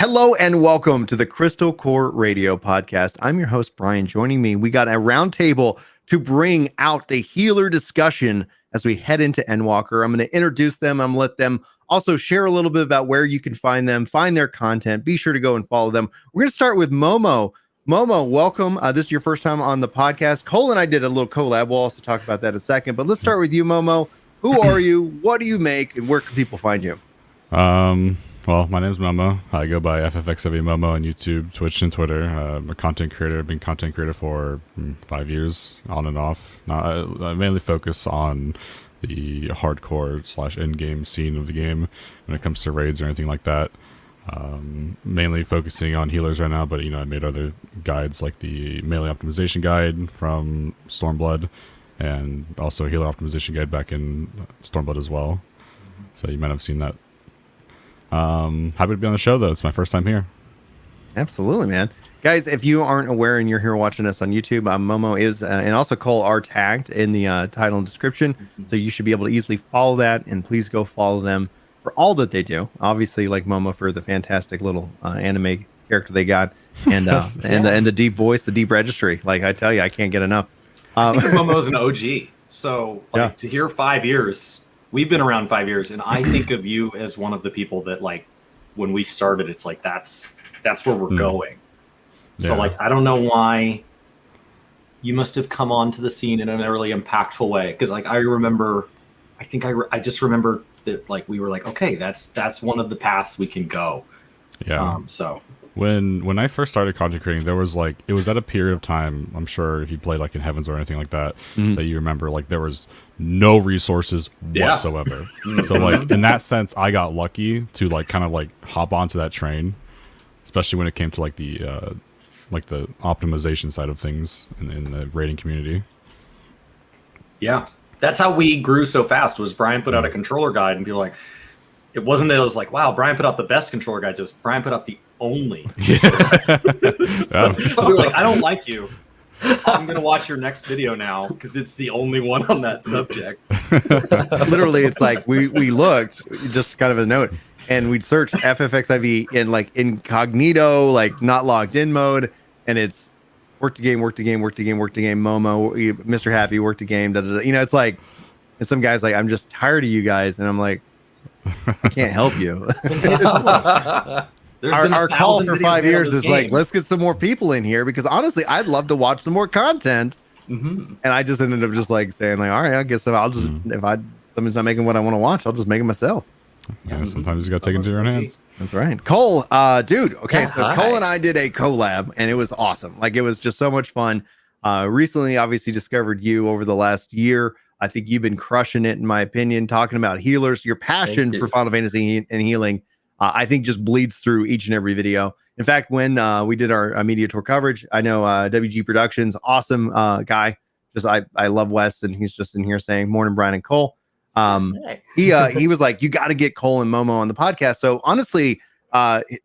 Hello and welcome to the Crystal Core Radio Podcast. I'm your host, Brian. Joining me, we got a roundtable to bring out the healer discussion as we head into Endwalker. I'm going to introduce them. I'm going to let them also share a little bit about where you can find them, find their content. Be sure to go and follow them. We're going to start with Momo. Momo, welcome. This is your first time on the podcast. Cole and I did a little collab. We'll also talk about that in a second. But let's start with you, Momo. Who are you? What do you make? And where can people find you? Well, my name is Momo. I go by FFXIV Momo on YouTube, Twitch, and Twitter. I'm a content creator. I've been content creator for 5 years, on and off. Now, I mainly focus on the hardcore / in-game scene of the game when it comes to raids or anything like that. Mainly focusing on healers right now, but I made other guides like the melee optimization guide from Stormblood, and also a healer optimization guide back in Stormblood as well. So you might have seen that. Happy to be on the show, though. It's my first time here. Absolutely, man. Guys, if you aren't aware and you're here watching us on YouTube, Momo is and also Cole are tagged in the title and description, so you should be able to easily follow that, and please go follow them for all that they do. Obviously, like Momo for the fantastic little anime character they got, and and the deep voice, the deep registry. Like I tell you, I can't get enough. I think Momo is an OG, so to hear 5 years. We've been around 5 years, and I think of you as one of the people that, like, when we started, it's like that's where we're going. So, like, I don't know why you must have come onto the scene in a really impactful way. Because, like, I just remember that, like, we were like, okay, that's one of the paths we can go. Yeah. So when I first started content creating, there was like, it was at a period of time, I'm sure if you played like in Heavens or anything like that, that you remember, like there was no resources whatsoever. So like in that sense, I got lucky to like kind of like hop onto that train, especially when it came to like the optimization side of things in the raiding community. Yeah, that's how we grew so fast. Was Brian put out a controller guide and people were like, it wasn't that it was like, wow, Brian put out the best controller guides. It was Brian put out the only. So we were like, I don't like you. I'm going to watch your next video now because it's the only one on that subject. Literally, it's like we looked, just kind of a note, and we'd search FFXIV in like incognito, like not logged in mode, and it's worked a game, Momo, Mr. Happy, worked a game, it's like, and some guy's like, I'm just tired of you guys, and I'm like, I can't help you. Our call for 5 years is like, let's get some more people in here because honestly, I'd love to watch some more content. And I just ended up just like saying like, all right, I guess I'll just if somebody's not making what I want to watch, I'll just make it myself. Yeah, sometimes you got to take it into your own hands. That's right. Cole, dude. Okay, so Cole and I did a collab, and it was awesome. Like it was just so much fun. Recently, obviously, discovered you over the last year. I think you've been crushing it, in my opinion, talking about healers. Your passion for Final Fantasy and healing, I think, just bleeds through each and every video. In fact, when we did our media tour coverage, I know WG Productions, awesome guy. Just I love Wes, and he's just in here saying, "Morning, Brian and Cole." He was like, "You got to get Cole and Momo on the podcast." So honestly,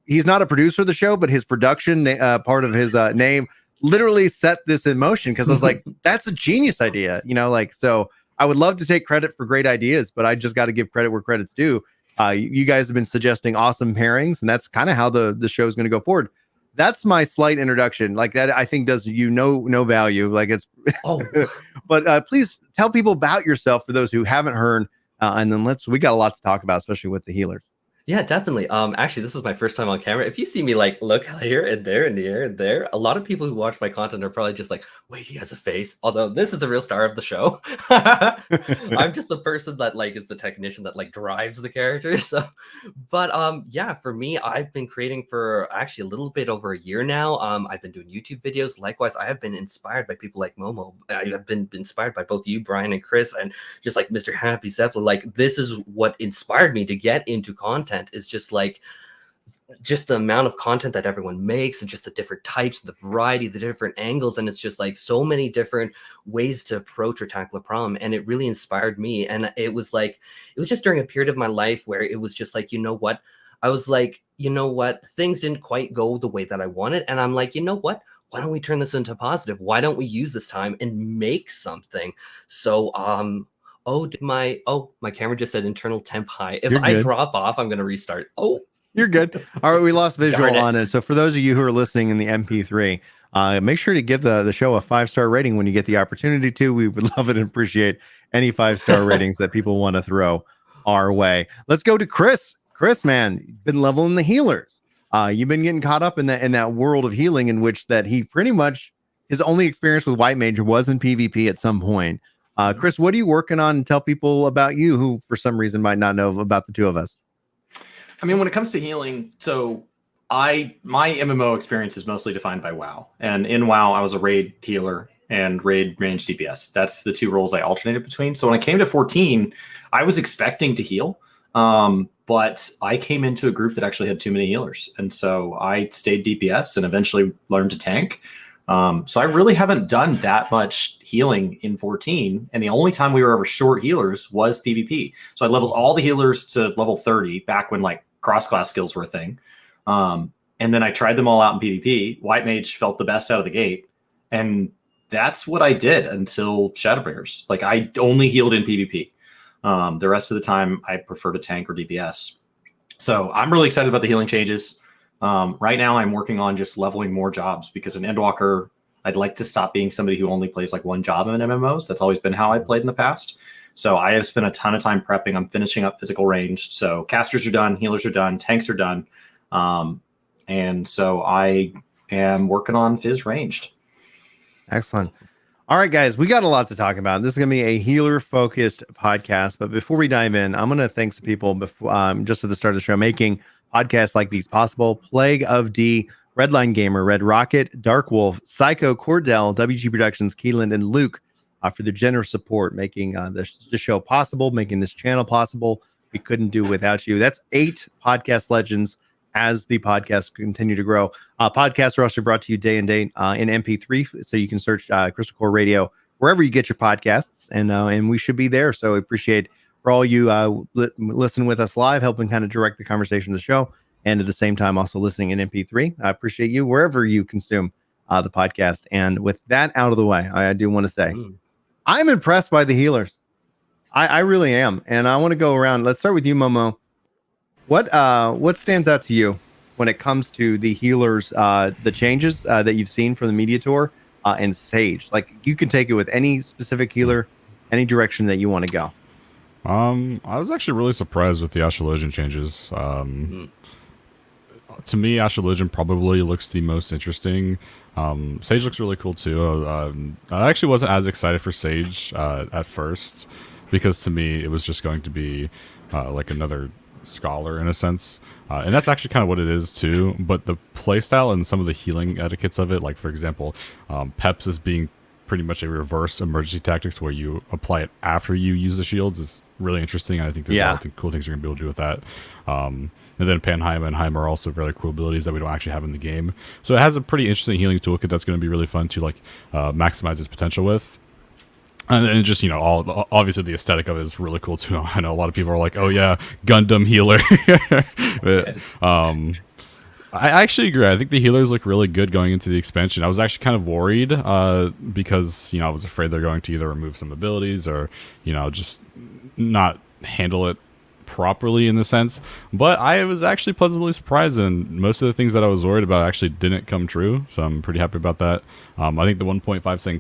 he's not a producer of the show, but his production part of his name literally set this in motion because I was like, "That's a genius idea," So I would love to take credit for great ideas, but I just got to give credit where credit's due. You guys have been suggesting awesome pairings, and that's kind of how the show is going to go forward. That's my slight introduction. Like that, I think does you no value. Like it's, but please tell people about yourself for those who haven't heard, and then we got a lot to talk about, especially with the healers. Yeah, definitely. Actually, this is my first time on camera. If you see me like look here and there and here and there, a lot of people who watch my content are probably just like, wait, he has a face. Although this is the real star of the show. I'm just the person that like is the technician that like drives the characters. So, but yeah, for me, I've been creating for actually a little bit over a year now. I've been doing YouTube videos. Likewise, I have been inspired by people like Momo. I have been inspired by both you, Brian, and Chris, and just like Mr. Happy Zeppelin. Like this is what inspired me to get into content. Is just like the amount of content that everyone makes and just the different types, the variety, the different angles, and it's just like so many different ways to approach or tackle a problem, and it really inspired me. And it was just during a period of my life where it was just like, you know what, I was like, you know what, things didn't quite go the way that I wanted, and I'm like, you know what, why don't we turn this into positive? Why don't we use this time and make something? So my camera just said internal temp high. If I drop off, I'm gonna restart. Oh, You're good. All right, we lost visual on it. So for those of you who are listening in the MP3, make sure to give the show a 5-star rating when you get the opportunity to. We would love it and appreciate any 5-star ratings that people want to throw our way. Let's go to Chris. Chris, man, you've been leveling the healers. You've been getting caught up in that world of healing in which that he pretty much his only experience with White Mage was in PvP at some point. Chris, what are you working on? And tell people about you who for some reason might not know about the two of us. I mean, when it comes to healing, so my MMO experience is mostly defined by WoW. And in WoW, I was a raid healer and raid range DPS. That's the two roles I alternated between. So when I came to 14, I was expecting to heal. But I came into a group that actually had too many healers. And so I stayed DPS and eventually learned to tank. So I really haven't done that much healing in 14. And the only time we were ever short healers was PvP. So I leveled all the healers to level 30 back when like cross-class skills were a thing. And then I tried them all out in PvP. White Mage felt the best out of the gate. And that's what I did until Shadowbringers. Like I only healed in PvP. The rest of the time I prefer to tank or DPS. So I'm really excited about the healing changes. Right now I'm working on just leveling more jobs because in Endwalker, I'd like to stop being somebody who only plays like one job in MMOs. That's always been how I played in the past. So I have spent a ton of time prepping. I'm finishing up physical range. So casters are done, healers are done, tanks are done. And so I am working on Fizz ranged. Excellent. All right, guys, we got a lot to talk about. This is going to be a healer-focused podcast. But before we dive in, I'm going to thank some people before, just at the start of the show, making podcasts like these possible. Plague of D, Redline Gamer, Red Rocket, Dark Wolf, Psycho, Cordell, WG Productions, Keelan, and Luke for their generous support, making the show possible, making this channel possible. We couldn't do without you. That's 8 podcast legends as the podcast continue to grow. Podcasts are also brought to you day and date in MP3, so you can search Crystal Core Radio wherever you get your podcasts, and we should be there. So I appreciate for all you listen with us live, helping kind of direct the conversation of the show, and at the same time also listening in MP3. I appreciate you wherever you consume the podcast. And with that out of the way, I do want to say I'm impressed by the healers. I really am, and I want to go around. Let's start with you, Momo. What stands out to you when it comes to the healers, the changes that you've seen from the media tour and Sage? Like you can take it with any specific healer, any direction that you want to go. I was actually really surprised with the Astrologian changes. To me, Astrologian probably looks the most interesting. Sage looks really cool too. I actually wasn't as excited for Sage at first because to me it was just going to be like another Scholar in a sense, and that's actually kind of what it is too. But the playstyle and some of the healing etiquettes of it, like for example, Peps is being pretty much a reverse emergency tactics where you apply it after you use the shields is really interesting. And I think there's a lot of cool things you're gonna be able to do with that. And then Panheim and Heim are also very cool abilities that we don't actually have in the game. So it has a pretty interesting healing toolkit that's going to be really fun to like maximize its potential with. And just, you know, all obviously the aesthetic of it is really cool too. I know a lot of people are like, oh yeah, Gundam healer. But, I actually agree. I think the healers look really good going into the expansion. I was actually kind of worried because, you know, I was afraid they're going to either remove some abilities or, you know, just not handle it properly in the sense. But I was actually pleasantly surprised, and most of the things that I was worried about actually didn't come true. So I'm pretty happy about that. I think the 1.5 second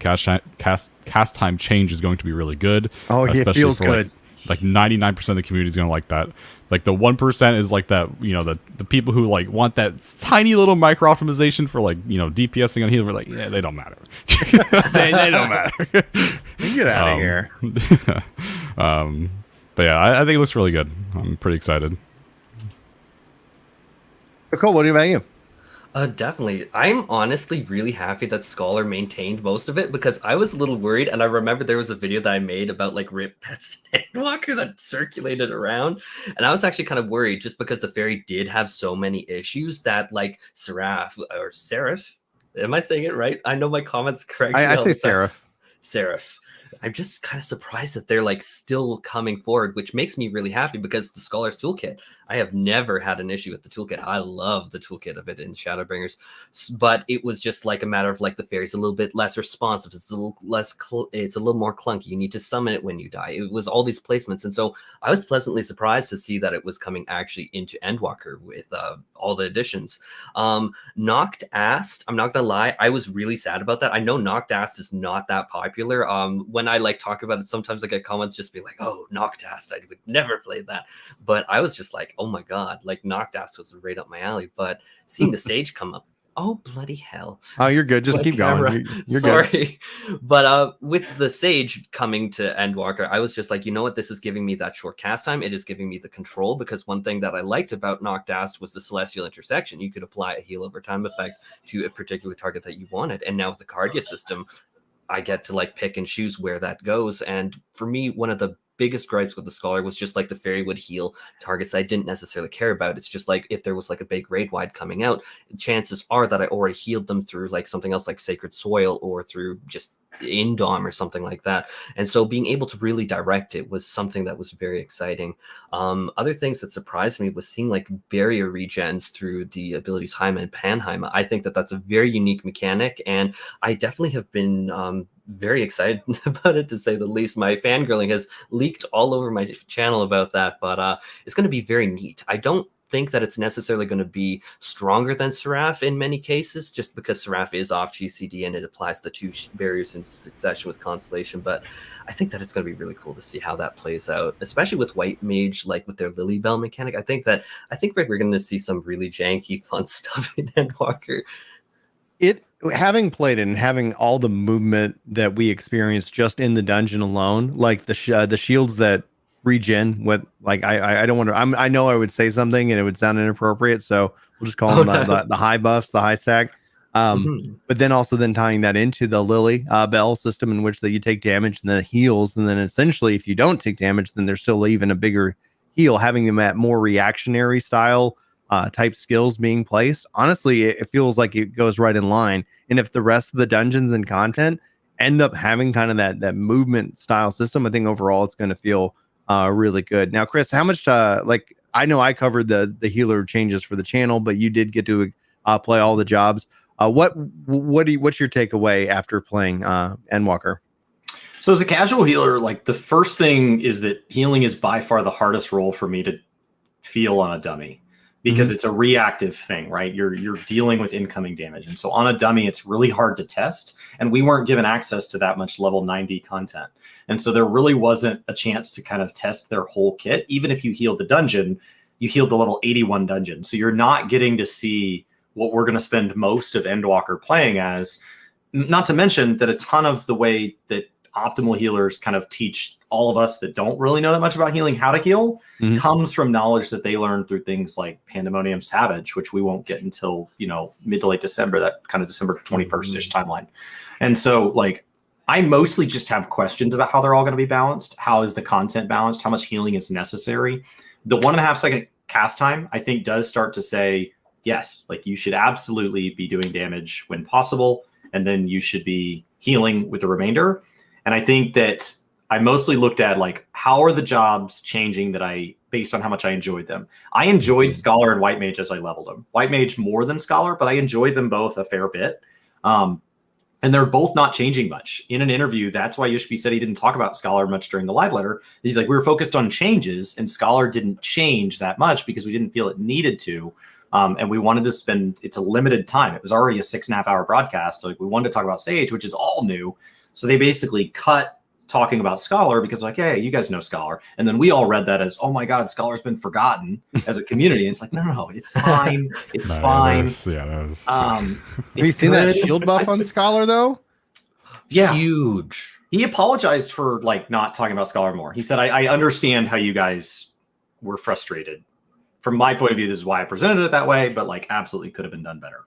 cast time change is going to be really good. Oh, yeah, it feels good. Like 99% of the community is going to like that. Like the 1% is like that, you know, the people who like want that tiny little micro optimization for like, you know, DPSing on healer. We're like, yeah, they don't matter. they don't matter. Get out of here. But yeah, I think it looks really good. I'm pretty excited. Cool. What about you? Definitely. I'm honestly really happy that Scholar maintained most of it because I was a little worried, and I remember there was a video that I made about like Rip Pets and Endwalker that circulated around, and I was actually kind of worried just because the fairy did have so many issues that like Seraph, am I saying it right? I know my comments correct. I say Seraph. Seraph. I'm just kind of surprised that they're like still coming forward, which makes me really happy because the Scholar's Toolkit, I have never had an issue with the toolkit. I love the toolkit of it in Shadowbringers, but it was just like a matter of like the fairy's a little bit less responsive. It's a little less, it's a little more clunky. You need to summon it when you die. It was all these placements. And so I was pleasantly surprised to see that it was coming actually into Endwalker with all the additions. Knocked Ast, I'm not gonna lie, I was really sad about that. I know Knocked Ast is not that popular. When I like talk about it, sometimes I get comments just be like, oh, Knocked Ast, I would never play that. But I was just like, oh my god, like Knocked Ast was right up my alley. But seeing the Sage come up, oh bloody hell. Oh, you're good. Just keep going. You're sorry good. But with the Sage coming to Endwalker, I was just like, you know what, this is giving me that short cast time. It is giving me the control, because one thing that I liked about Knocked Ast was the Celestial Intersection. You could apply a heal over time effect to a particular target that you wanted, and now with the Cardia system, I get to like pick and choose where that goes. And for me, one of the biggest gripes with the Scholar was just like the fairy would heal targets I didn't necessarily care about. It's just like if there was like a big raid wide coming out, chances are that I already healed them through like something else like Sacred Soil or through just Indom or something like that. And so being able to really direct it was something that was very exciting. Other things that surprised me was seeing like barrier regens through the abilities Haima and Panhaima. I think that that's a very unique mechanic, and I definitely have been very excited about it, to say the least. My fangirling has leaked all over my channel about that, but it's going to be very neat. I don't think that it's necessarily going to be stronger than Seraph in many cases, just because Seraph is off GCD and it applies the two barriers in succession with Constellation. But I think that it's going to be really cool to see how that plays out, especially with White Mage, like with their Lily Bell mechanic. I think we're going to see some really janky, fun stuff in Endwalker. Having played it and having all the movement that we experienced just in the dungeon alone, like the shields that regen with, like, I don't want to, I know I would say something and it would sound inappropriate, so we'll just call them the high buffs, the high stack. But then also then tying that into the Lily Bell system, in which that you take damage and then heals, and then essentially if you don't take damage, then there's still even a bigger heal, having them at more reactionary style type skills being placed. Honestly, it feels like it goes right in line. And if the rest of the dungeons and content end up having kind of that movement style system, I think overall it's going to feel really good. Now, Chris, how much like, I know I covered the healer changes for the channel, but you did get to play all the jobs. What's your takeaway after playing Endwalker? So as a casual healer, like, the first thing is that healing is by far the hardest role for me to feel on a dummy, because it's a reactive thing, right? You're dealing with incoming damage. And so on a dummy, it's really hard to test. And we weren't given access to that much level 90 content. And so there really wasn't a chance to kind of test their whole kit. Even if you healed the dungeon, you healed the level 81 dungeon. So you're not getting to see what we're going to spend most of Endwalker playing as. Not to mention that a ton of the way that optimal healers kind of teach all of us that don't really know that much about healing how to heal comes from knowledge that they learned through things like Pandemonium Savage, which we won't get until, mid to late December, that kind of December 21st-ish timeline. And so, like, I mostly just have questions about how they're all going to be balanced. How is the content balanced? How much healing is necessary? The 1.5 second cast time, I think, does start to say, yes, like, you should absolutely be doing damage when possible, and then you should be healing with the remainder. And I think that I mostly looked at, like, how are the jobs changing based on how much I enjoyed them. I enjoyed Scholar and White Mage as I leveled them. White Mage more than Scholar, but I enjoyed them both a fair bit. And they're both not changing much. In an interview, that's why Yushpi said he didn't talk about Scholar much during the live letter. He's like, we were focused on changes, and Scholar didn't change that much because we didn't feel it needed to. And we wanted to spend, it's a limited time. It was already a 6.5 hour broadcast. So, like, we wanted to talk about Sage, which is all new. So they basically cut talking about Scholar because, like, hey, you guys know Scholar. And then we all read that as, oh my God, Scholar's been forgotten as a community. And it's like, no, it's fine. It's fine. Have you seen that shield buff on Scholar though? Yeah. Huge. He apologized for, like, not talking about Scholar more. He said, I understand how you guys were frustrated. From my point of view, this is why I presented it that way, but, like, absolutely could have been done better.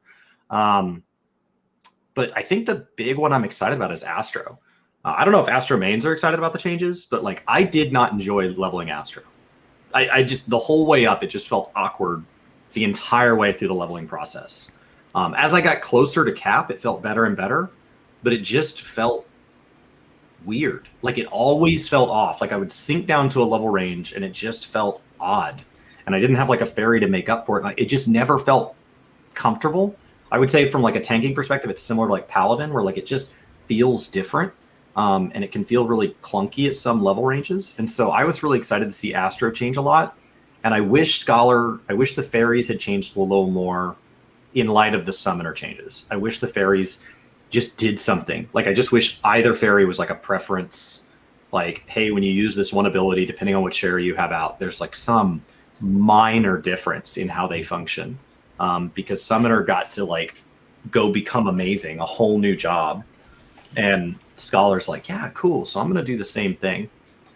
But I think the big one I'm excited about is Astro. I don't know if Astro mains are excited about the changes, but, like, I did not enjoy leveling Astro. I just, the whole way up, it just felt awkward the entire way through the leveling process. As I got closer to cap, it felt better and better, but it just felt weird. Like it always felt off. Like I would sink down to a level range and it just felt odd. And I didn't have like a fairy to make up for it. It just never felt comfortable. I would say from like a tanking perspective, it's similar to like Paladin, where like it just feels different. And it can feel really clunky at some level ranges. And so I was really excited to see Astro change a lot. And I wish the fairies had changed a little more in light of the summoner changes. I wish the fairies just did something. Like I just wish either fairy was like a preference. Like, hey, when you use this one ability, depending on which fairy you have out, there's like some minor difference in how they function. Because summoner got to like go become amazing, a whole new job. And Scholar's like, yeah, cool. So I'm going to do the same thing.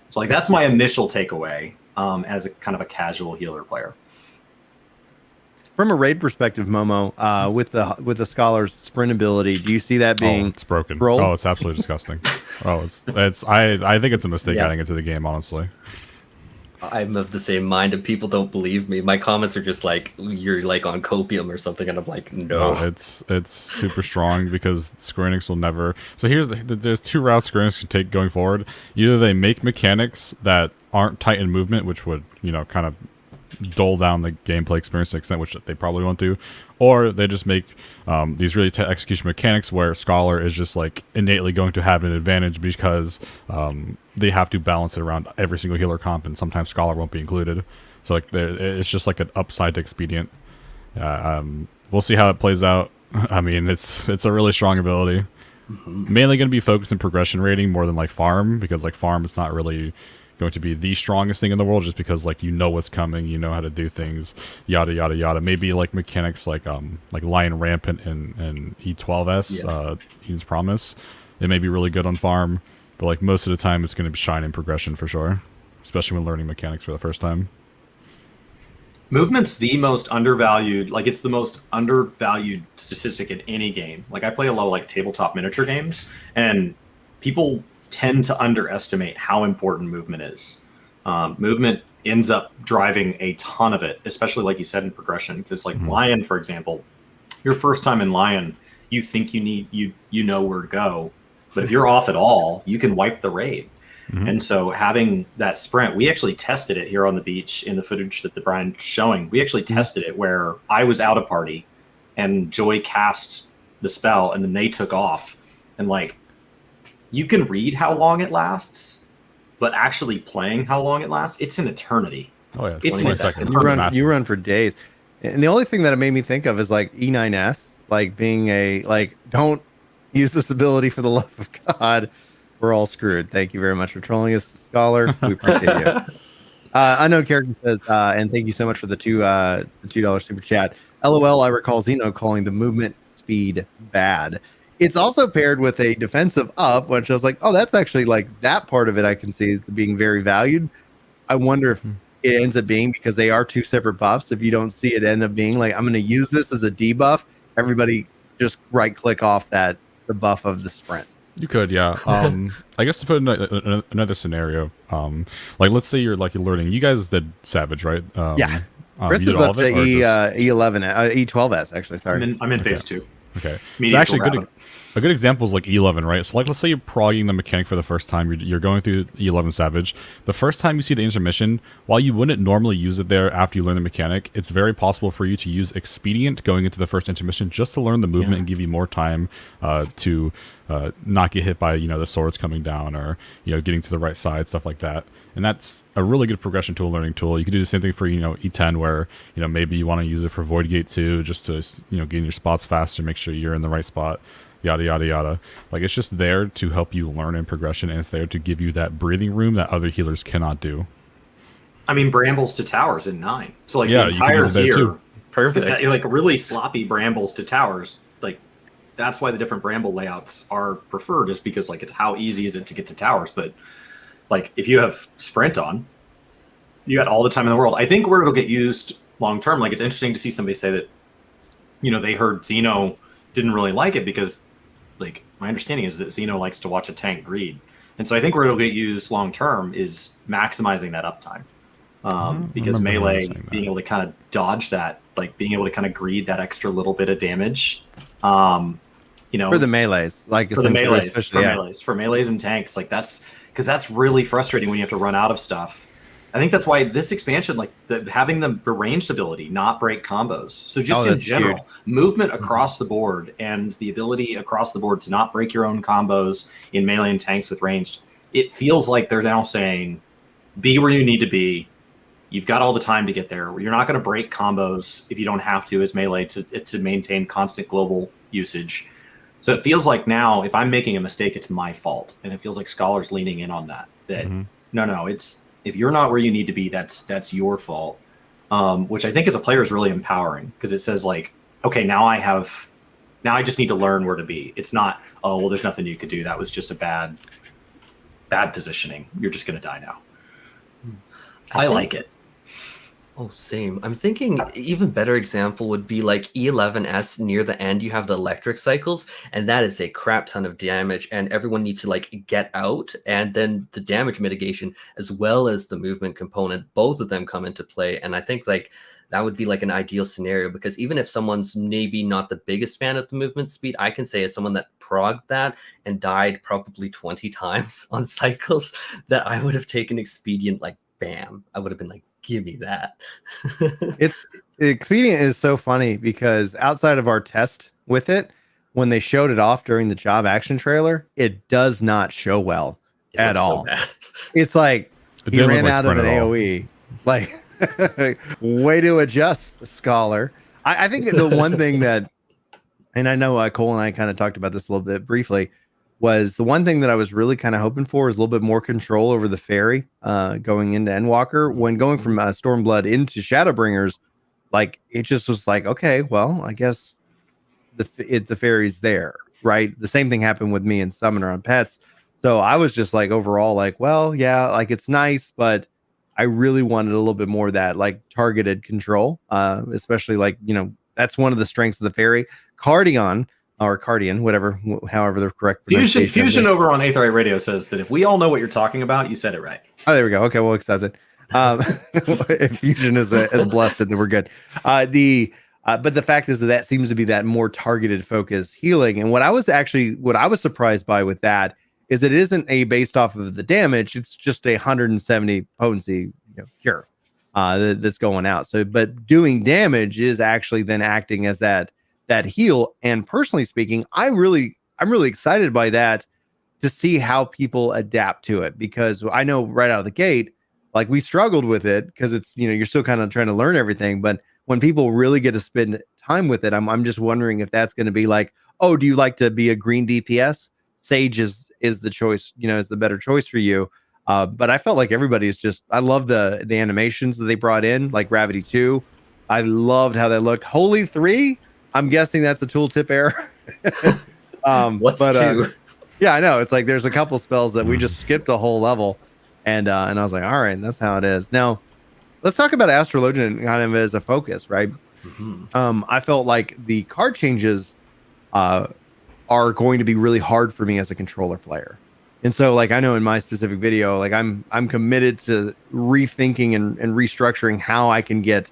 So like, that's my initial takeaway as a kind of a casual healer player. From a raid perspective, Momo, with the Scholar's sprint ability, do you see that being it's broken? trolled? Oh, it's absolutely disgusting. Oh, it's I think it's a mistake adding it to the game, honestly. I'm of the same mind, and people don't believe me. My comments are just like, you're like on copium or something, and I'm like, no. It's super strong because Square Enix will never. So there's two routes Square Enix can take going forward. Either they make mechanics that aren't tight in movement, which would kind of dull down the gameplay experience to an extent, which they probably won't do, or they just make these really tight execution mechanics where Scholar is just like innately going to have an advantage because they have to balance it around every single healer comp, and sometimes Scholar won't be included. So like it's just like an upside to expedient. We'll see how it plays out. I mean, it's a really strong ability. Mainly going to be focused in progression rating more than like farm, because like farm is not really going to be the strongest thing in the world, just because like what's coming, you know how to do things, yada yada yada. Maybe like mechanics like Lion Rampant and E12S, Eden's Promise, it may be really good on farm, but like most of the time it's going to shine in progression for sure, especially when learning mechanics for the first time. Movement's the most undervalued, like it's the most undervalued statistic in any game. Like I play a lot of like tabletop miniature games, and people tend to underestimate how important movement is. Movement ends up driving a ton of it, especially like you said in progression, because like Lion, for example, your first time in Lion, you think you know where to go, but if you're off at all, you can wipe the raid. And so having that sprint, we actually tested it here on the beach in the footage that Brian's showing. We actually tested it where I was out of party and Joy cast the spell and then they took off, and like you can read how long it lasts, but actually playing how long it lasts, it's an eternity. Oh yeah, it's 20 seconds. You run for days. And the only thing that it made me think of is like E9S, like being don't use this ability for the love of God. We're all screwed. Thank you very much for trolling us, Scholar. We appreciate you. Unknown Character says, and thank you so much for the $2 super chat. LOL, I recall Xeno calling the movement speed bad. It's also paired with a defensive up, which I was like, oh, that's actually like that part of it I can see is being very valued. I wonder if it ends up being because they are two separate buffs. If you don't see it end up being like, I'm going to use this as a debuff, everybody just right click off the buff of the sprint. You could, yeah. I guess to put in another scenario, like let's say you're learning. You guys did Savage, right? Yeah. Chris is up to E11, E12S actually. Sorry, I'm in phase 2. Okay. So actually, a good example is like E11, right? So like let's say you're progging the mechanic for the first time. You're going through E11 Savage. The first time you see the intermission, while you wouldn't normally use it there after you learn the mechanic, it's very possible for you to use Expedient going into the first intermission just to learn the movement and give you more time to not get hit by the swords coming down, or getting to the right side, stuff like that. And that's a really good progression tool, learning tool. You can do the same thing for E10, where maybe you want to use it for Void Gate too, just to get in your spots faster, make sure you're in the right spot, yada yada yada. Like it's just there to help you learn in progression, and it's there to give you that breathing room that other healers cannot do. I mean, brambles to towers in 9. So like the entire tier, perfect. Like really sloppy brambles to towers. Like that's why the different bramble layouts are preferred, is because like it's how easy is it to get to towers. But like if you have sprint on, you got all the time in the world. I think where it'll get used long term, like it's interesting to see somebody say that, they heard Xeno didn't really like it because, like, my understanding is that Xeno likes to watch a tank greed. And so I think where it'll get used long term is maximizing that uptime. Because melee, being able to kind of dodge that, like being able to kind of greed that extra little bit of damage, You know, for the melees, like for the melees, for melees and tanks, like that's because that's really frustrating when you have to run out of stuff. I think that's why this expansion, like having the ranged ability, not break combos. So just in general, huge. Movement across the board and the ability across the board to not break your own combos in melee and tanks with ranged. It feels like they're now saying, be where you need to be. You've got all the time to get there. You're not going to break combos if you don't have to as melee to maintain constant global usage. So it feels like now, if I'm making a mistake, it's my fault. And it feels like Scholar's leaning in on that. No, it's if you're not where you need to be, that's your fault. Which I think as a player is really empowering because it says like, okay, now I just need to learn where to be. It's not, oh, well, there's nothing you could do. That was just a bad positioning. You're just going to die now. I like it. Oh, same. I'm thinking even better example would be like E11S near the end. You have the electric cycles, and that is a crap ton of damage, and everyone needs to like get out. And then the damage mitigation as well as the movement component, both of them come into play. And I think like that would be like an ideal scenario because even if someone's maybe not the biggest fan of the movement speed, I can say as someone that progged that and died probably 20 times on cycles that I would have taken Expedient like bam. I would have been like, give me that. It's Expedient is so funny because outside of our test with it, when they showed it off during the job action trailer, it does not show well at all. So it's like he ran out of an AoE. Like, way to adjust, Scholar. I think the one thing that, and I know Cole and I kind of talked about this a little bit briefly, was the one thing that I was really kind of hoping for is a little bit more control over the fairy going into Endwalker. When going from Stormblood into Shadowbringers, like it just was like, okay, well, I guess the fairy's there, right? The same thing happened with me and Summoner on Pets. So I was just like overall like, well, yeah, like it's nice, but I really wanted a little bit more of that like targeted control, especially like, you know, that's one of the strengths of the fairy. Cardion, or Cardian, whatever, however the correct pronunciation. Fusion over on Aetherite Radio says that if we all know what you're talking about, you said it right. Oh, there we go. Okay, we'll accept it. If Fusion is blessed, then we're good. But the fact is that seems to be that more targeted focus healing. And what I was surprised by with that is it isn't based off of the damage. It's just 170 potency cure that's going out. So, but doing damage is actually then acting as that heal. And personally speaking, I'm really excited by that to see how people adapt to it, because I know right out of the gate, like we struggled with it because it's, you're still kind of trying to learn everything. But when people really get to spend time with it, I'm just wondering if that's going to be like, oh, do you like to be a green DPS? Sage is the choice, is the better choice for you. But I felt like everybody's just, I love the animations that they brought in, like Gravity 2. I loved how they looked. Holy 3. I'm guessing that's a tooltip error. What's 2? Yeah, I know. It's like there's a couple spells that we just skipped a whole level, and I was like, all right, that's how it is. Now, let's talk about Astrologian kind of as a focus, right? Mm-hmm. I felt like the card changes are going to be really hard for me as a controller player, and so like I know in my specific video, like I'm committed to rethinking and restructuring how I can get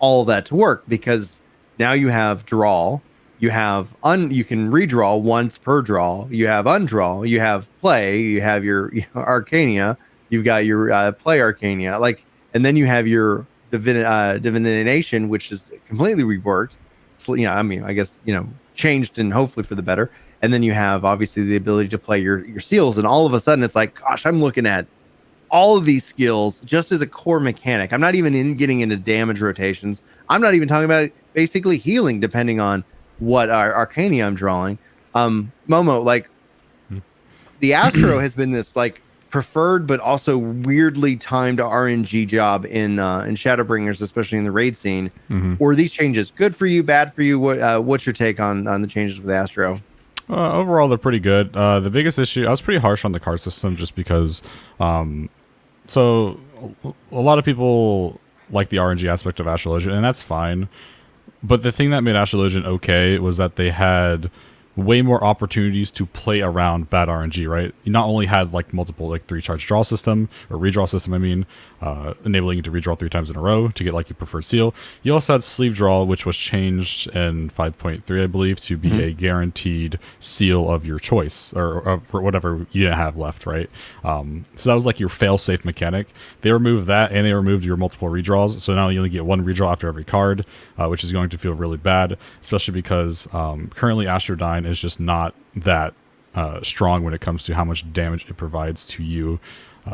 all of that to work, because now you have draw, you have you can redraw once per draw, you have undraw, you have play, you have your Arcania, you've got your play Arcania, like, and then you have your divination, which is completely reworked. So, I guess changed and hopefully for the better. And then you have obviously the ability to play your seals, and all of a sudden it's like, gosh, I'm looking at all of these skills just as a core mechanic. I'm not even getting into damage rotations. I'm not even talking about basically healing, depending on what Arcania I'm drawing. Momo, like the Astro has been this like preferred but also weirdly timed RNG job in Shadowbringers, especially in the raid scene. Mm-hmm. Were these changes good for you, bad for you? What's your take on the changes with Astro? Overall, they're pretty good. The biggest issue, I was pretty harsh on the card system just because so a lot of people like the RNG aspect of Astrologian, and that's fine. But the thing that made Astrologian okay was that they had way more opportunities to play around bad RNG, right? You not only had like multiple like 3-charge draw system or redraw system, enabling you to redraw 3 times in a row to get like your preferred seal. You also had sleeve draw, which was changed in 5.3, I believe, to be a guaranteed seal of your choice or for whatever you didn't have left, right? So that was like your fail-safe mechanic. They removed that and they removed your multiple redraws. So now you only get 1 redraw after every card, which is going to feel really bad, especially because currently Astrodyne is just not that strong when it comes to how much damage it provides to you.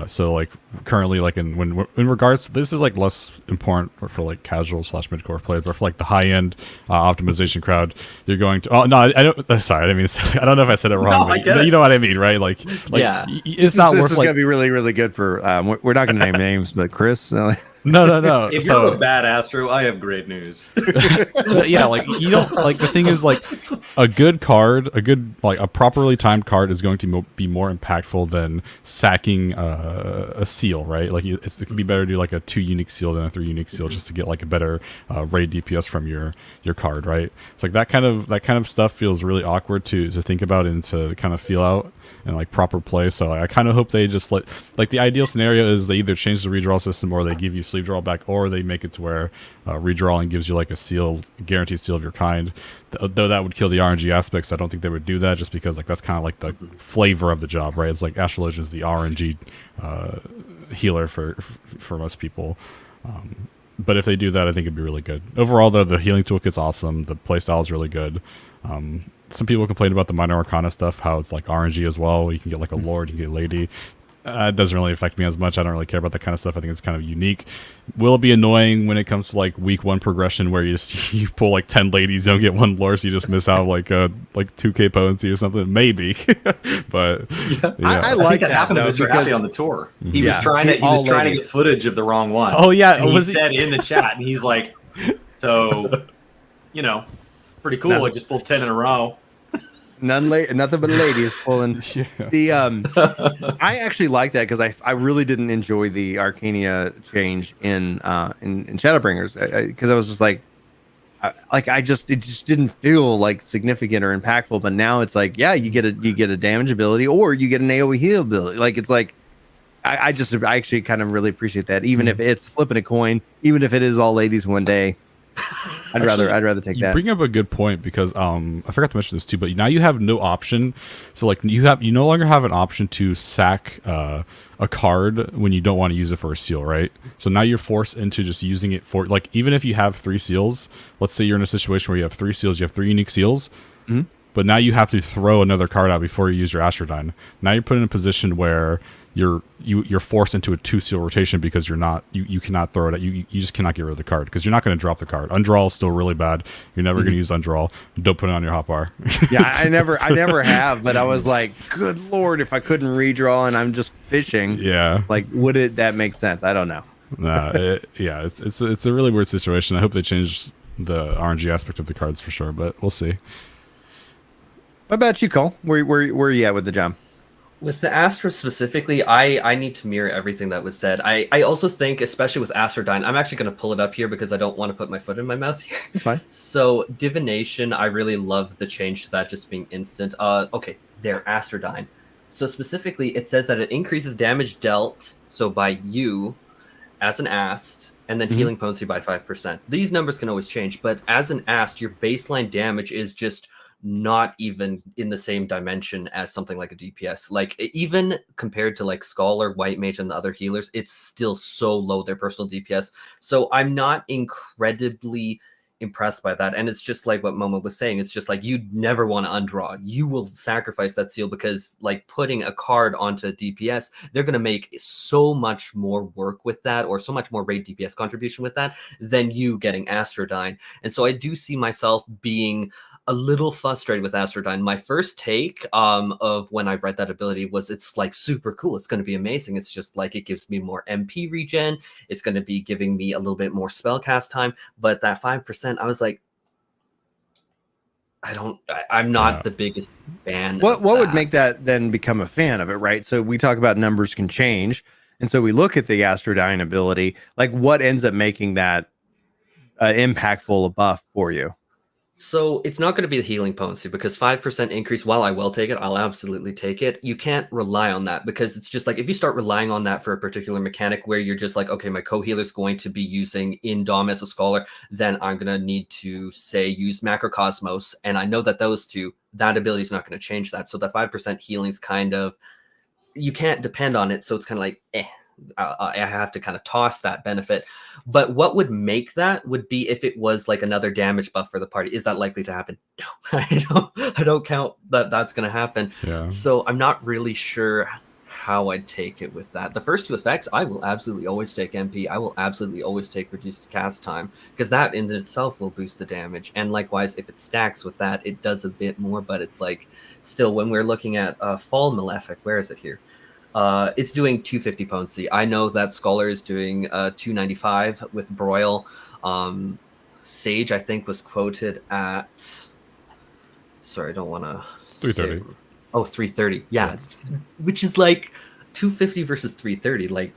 So like currently, like in regards to, this is like less important for like casual / mid-core players, but for like the high end optimization crowd, you're going to, oh no, I don't, sorry, I mean, I don't know if I said it wrong, No, but you know what I mean, right? Like yeah, it's not worth, this is like, gonna be really, really good for we're not gonna name names, but Chris, no. If you're a bad Astro, I have great news. Yeah, like you don't, like the thing is, like a good card, a properly timed card is going to be more impactful than sacking a seal, right? Like it can be better to do like a 2 unique seal than a 3 unique seal just to get like a better raid DPS from your card, right? So like that kind of stuff feels really awkward to think about and to kind of feel out and like proper play. So I kind of hope they just like the ideal scenario is they either change the redraw system or they give you sleeve draw back, or they make it to where redrawing gives you like a seal, guaranteed seal of your kind. Though that would kill the RNG aspects, I don't think they would do that, just because like that's kind of like the flavor of the job, right? It's like Astrologian is the RNG healer for most people. But if they do that, I think it'd be really good. Overall, though, the healing toolkit's awesome. The playstyle is really good. Some people complain about the minor arcana stuff, how it's like RNG as well. You can get like a lord, you can get a lady. It doesn't really affect me as much. I don't really care about that kind of stuff. I think it's kind of unique. Will it be annoying when it comes to like week 1 progression where you pull like 10 ladies, you don't get 1 lord, so you just miss out like 2k potency or something? Maybe. But yeah. I like like that happened to Mr. Happy on the tour. He was trying to get footage of the wrong one. Oh yeah, and he said in the chat, and he's like, so pretty cool. No. I just pulled 10 in a row. Nothing but ladies pulling. I actually like that because I really didn't enjoy the Arcania change in Shadowbringers, because I was just like it just didn't feel like significant or impactful. But now it's like, yeah, you get a damage ability or you get an AoE heal ability. Like it's like I actually kind of really appreciate that, even if it's flipping a coin, even if it is all ladies one day. I'd rather take that. You bring up a good point, because I forgot to mention this too, but now you have no option. So like you no longer have an option to sack a card when you don't want to use it for a seal, right? So now you're forced into just using it for, like, even if you have 3 seals, let's say you're in a situation where you have 3 seals, you have 3 unique seals, but now you have to throw another card out before you use your Astrodyne. Now you're put in a position where you're forced into a 2 seal rotation, because you cannot throw it out. You just cannot get rid of the card, because you're not going to drop the card. Undraw is still really bad. You're never going to use undraw. Don't put it on your hotbar. Yeah, I never have, but I was like, good lord, if I couldn't redraw and I'm just fishing, like, would that make sense? I don't know. It's a really weird situation. I hope they change the RNG aspect of the cards for sure, but we'll see. What about you, Cole? Where are you at with the job? With the Astro specifically, I need to mirror everything that was said. I also think, especially with Astrodyne, I'm actually going to pull it up here because I don't want to put my foot in my mouth here. It's fine. So Divination, I really love the change to that just being instant. Okay, there, Astrodyne. So specifically, it says that it increases damage dealt, so by you as an Ast, and then healing potency by 5%. These numbers can always change, but as an Ast, your baseline damage is just not even in the same dimension as something like a DPS. Like, even compared to like Scholar, White Mage, and the other healers, it's still so low, their personal DPS. So I'm not incredibly impressed by that. And it's just like what Momo was saying. It's just like, you never want to undraw. You will sacrifice that seal, because like putting a card onto DPS, they're going to make so much more work with that, or so much more raid DPS contribution with that, than you getting Astrodyne. And so I do see myself being a little frustrated with Astrodyne. My first take of when I read that ability was, it's like super cool. It's going to be amazing. It's just like, it gives me more MP regen. It's going to be giving me a little bit more spell cast time. But that 5%, I was like, I'm not the biggest fan. What would make that then become a fan of it, right? So we talk about numbers can change. And so we look at the Astrodyne ability, like what ends up making that impactful a buff for you? So it's not going to be the healing potency, because 5% increase, while I will take it, I'll absolutely take it. You can't rely on that, because it's just like, if you start relying on that for a particular mechanic where you're just like, okay, my co-healer is going to be using in Dom as a scholar, then I'm going to need to say use Macrocosmos. And I know that those two, that ability is not going to change that. So the 5% healing is kind of, you can't depend on it. So it's kind of like, I have to kind of toss that benefit. But what would make that would be if it was like another damage buff for the party. Is that likely to happen? No, I don't count that that's going to happen. Yeah. So I'm not really sure how I'd take it with that. The first two effects, I will absolutely always take MP. I will absolutely always take reduced cast time, because that in itself will boost the damage. And likewise, if it stacks with that, it does a bit more. But it's like, still, when we're looking at Fall Malefic, where is it here? It's doing 250 potency. I know that Scholar is doing 295 with Broil. Sage, I think, was quoted at... Sorry, I don't want to... 330. Oh, 330. Yeah, which is like 250 versus 330. Like,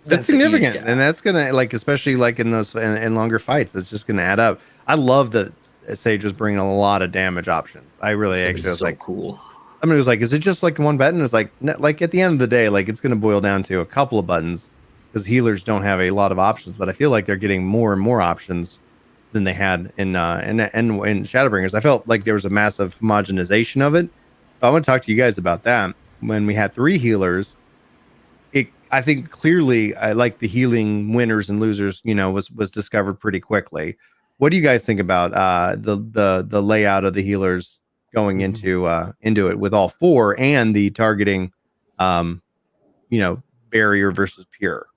that's significant, and that's gonna, like, especially like in those in longer fights, it's just gonna add up. I love that Sage was bringing a lot of damage options. I really actually was so like, cool. I mean, it was like, is it just like one button? It's like at the end of the day, like, it's going to boil down to a couple of buttons, because healers don't have a lot of options. But I feel like they're getting more and more options than they had in Shadowbringers. I felt like there was a massive homogenization of it. I want to talk to you guys about that. When we had 3 healers, I think clearly, I like the healing winners and losers, was discovered pretty quickly. What do you guys think about the layout of the healers going into it with all 4, and the targeting, barrier versus pure?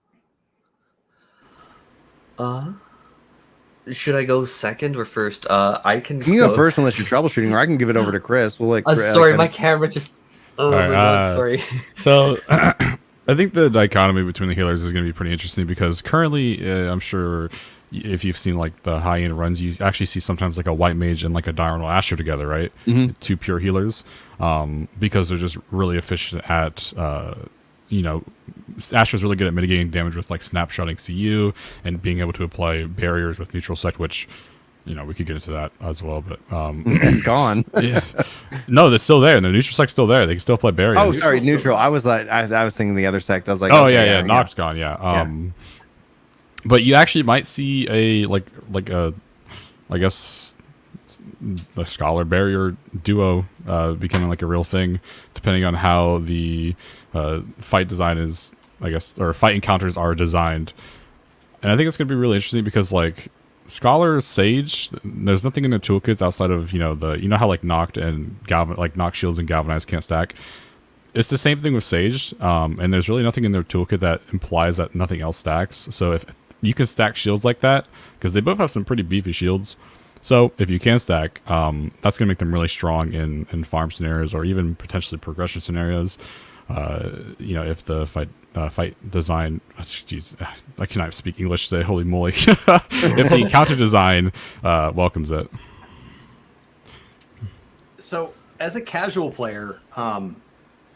Should I go second or first? I can. You go first unless you're troubleshooting, or I can give it over to Chris. We'll like. Sorry, my camera just. Oh my God, sorry. So, I think the dichotomy between the healers is going to be pretty interesting, because currently, I'm sure if you've seen like the high end runs, you actually see sometimes like a white mage and like a diurnal Astro together, right? Mm-hmm. 2 pure healers, because they're just really efficient at, Astro's really good at mitigating damage with like snapshotting CU and being able to apply barriers with neutral sect, which, we could get into that as well, but it's gone. Yeah, no, that's still there. And the neutral sect's still there. They can still apply barriers. Oh, sorry, neutral. I was like, I was thinking the other sect. I was like, oh yeah, Nock's gone. Yeah. But you actually might see a I guess the Scholar barrier duo becoming like a real thing, depending on how the fight design is, I guess, or fight encounters are designed. And I think it's going to be really interesting, because like Scholar, Sage, there's nothing in their toolkits outside of how like Noct and Noct shields and Galvanize can't stack. It's the same thing with Sage, and there's really nothing in their toolkit that implies that nothing else stacks. So if you can stack shields like that, because they both have some pretty beefy shields. So if you can stack, that's going to make them really strong in farm scenarios, or even potentially progression scenarios. If the fight design, jeez, I cannot speak English today, holy moly. If the counter design welcomes it. So as a casual player,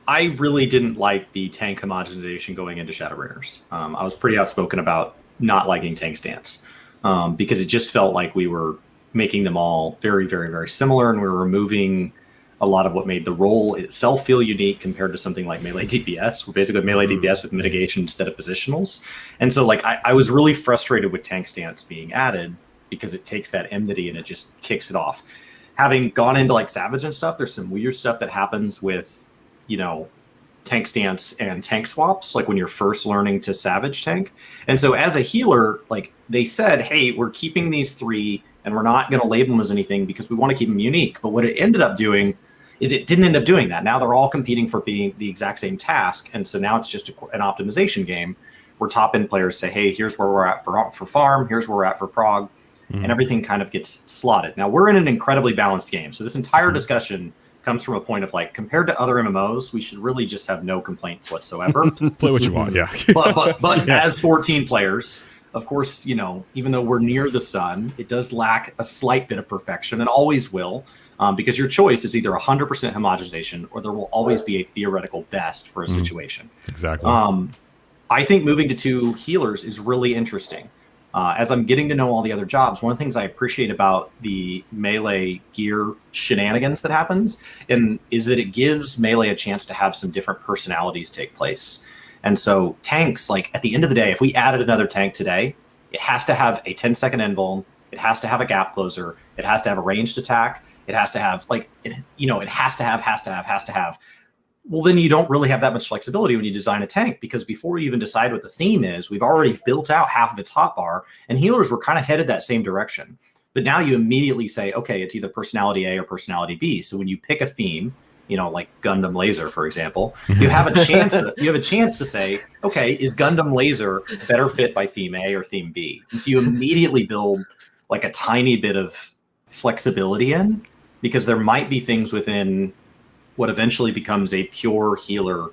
I really didn't like the tank homogenization going into Shadowbringers. I was pretty outspoken about not liking tank stance, because it just felt like we were making them all very, very, very similar, and we were removing a lot of what made the role itself feel unique compared to something like melee DPS. We're basically melee DPS with mitigation instead of positionals. And so like I was really frustrated with tank stance being added, because it takes that enmity and it just kicks it off. Having gone into like Savage and stuff, there's some weird stuff that happens with, tank stance and tank swaps, like when you're first learning to Savage tank. And so as a healer, like they said, hey, we're keeping these 3 and we're not going to label them as anything because we want to keep them unique. But what it ended up doing is it didn't end up doing that. Now they're all competing for being the exact same task. And so now it's just an optimization game where top end players say, hey, here's where we're at for farm. Here's where we're at for prog. Mm-hmm. And everything kind of gets slotted. Now we're in an incredibly balanced game. So this entire discussion comes from a point of like, compared to other MMOs, we should really just have no complaints whatsoever. Play what you want. Yeah. but yeah. As 14 players, of course, even though we're near the sun, it does lack a slight bit of perfection, and always will, because your choice is either 100% homogenization, or there will always be a theoretical best for a situation. Exactly. I think moving to 2 healers is really interesting. as I'm getting to know all the other jobs, one of the things I appreciate about the melee gear shenanigans that happens is that it gives melee a chance to have some different personalities take place. And so tanks, like at the end of the day, if we added another tank today, it has to have a 10-second invuln, it has to have a gap closer, it has to have a ranged attack, it has to have it has to have. Well, then you don't really have that much flexibility when you design a tank, because before you even decide what the theme is, we've already built out half of its hotbar, and healers were kind of headed that same direction. But now you immediately say, okay, it's either personality A or personality B. So when you pick a theme, like Gundam Laser, for example, you have a chance. You have a chance to say, okay, is Gundam Laser better fit by theme A or theme B? And so you immediately build like a tiny bit of flexibility in, because there might be things within what eventually becomes a pure healer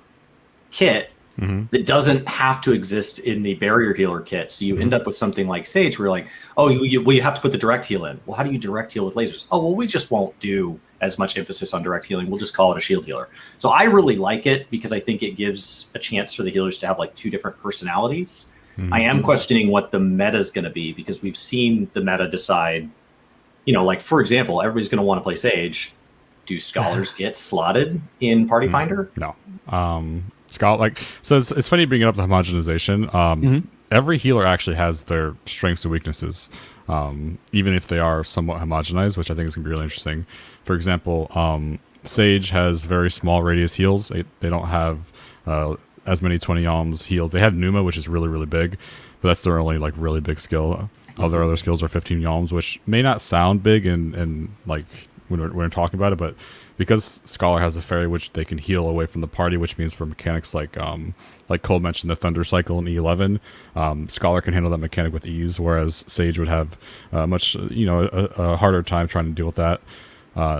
kit that doesn't have to exist in the barrier healer kit. So you end up with something like Sage, where you're like, oh, you have to put the direct heal in. Well, how do you direct heal with lasers? Oh, well, we just won't do as much emphasis on direct healing. We'll just call it a shield healer. So I really like it, because I think it gives a chance for the healers to have like two different personalities. I am questioning what the meta is going to be, because we've seen the meta decide, like, for example, everybody's going to want to play Sage. Do scholars get slotted in Party Finder? No. So it's funny bringing up the homogenization. Every healer actually has their strengths and weaknesses, even if they are somewhat homogenized, which I think is going to be really interesting. For example, Sage has very small radius heals. They don't have as many 20 yalms healed. They have Numa, which is really, really big, but that's their only like really big skill. All their other skills are 15 yalms, which may not sound big and like when we're talking about it, but because Scholar has a fairy which they can heal away from the party, which means for mechanics like Cole mentioned, the Thunder Cycle in E11, Scholar can handle that mechanic with ease, whereas Sage would have much a harder time trying to deal with that.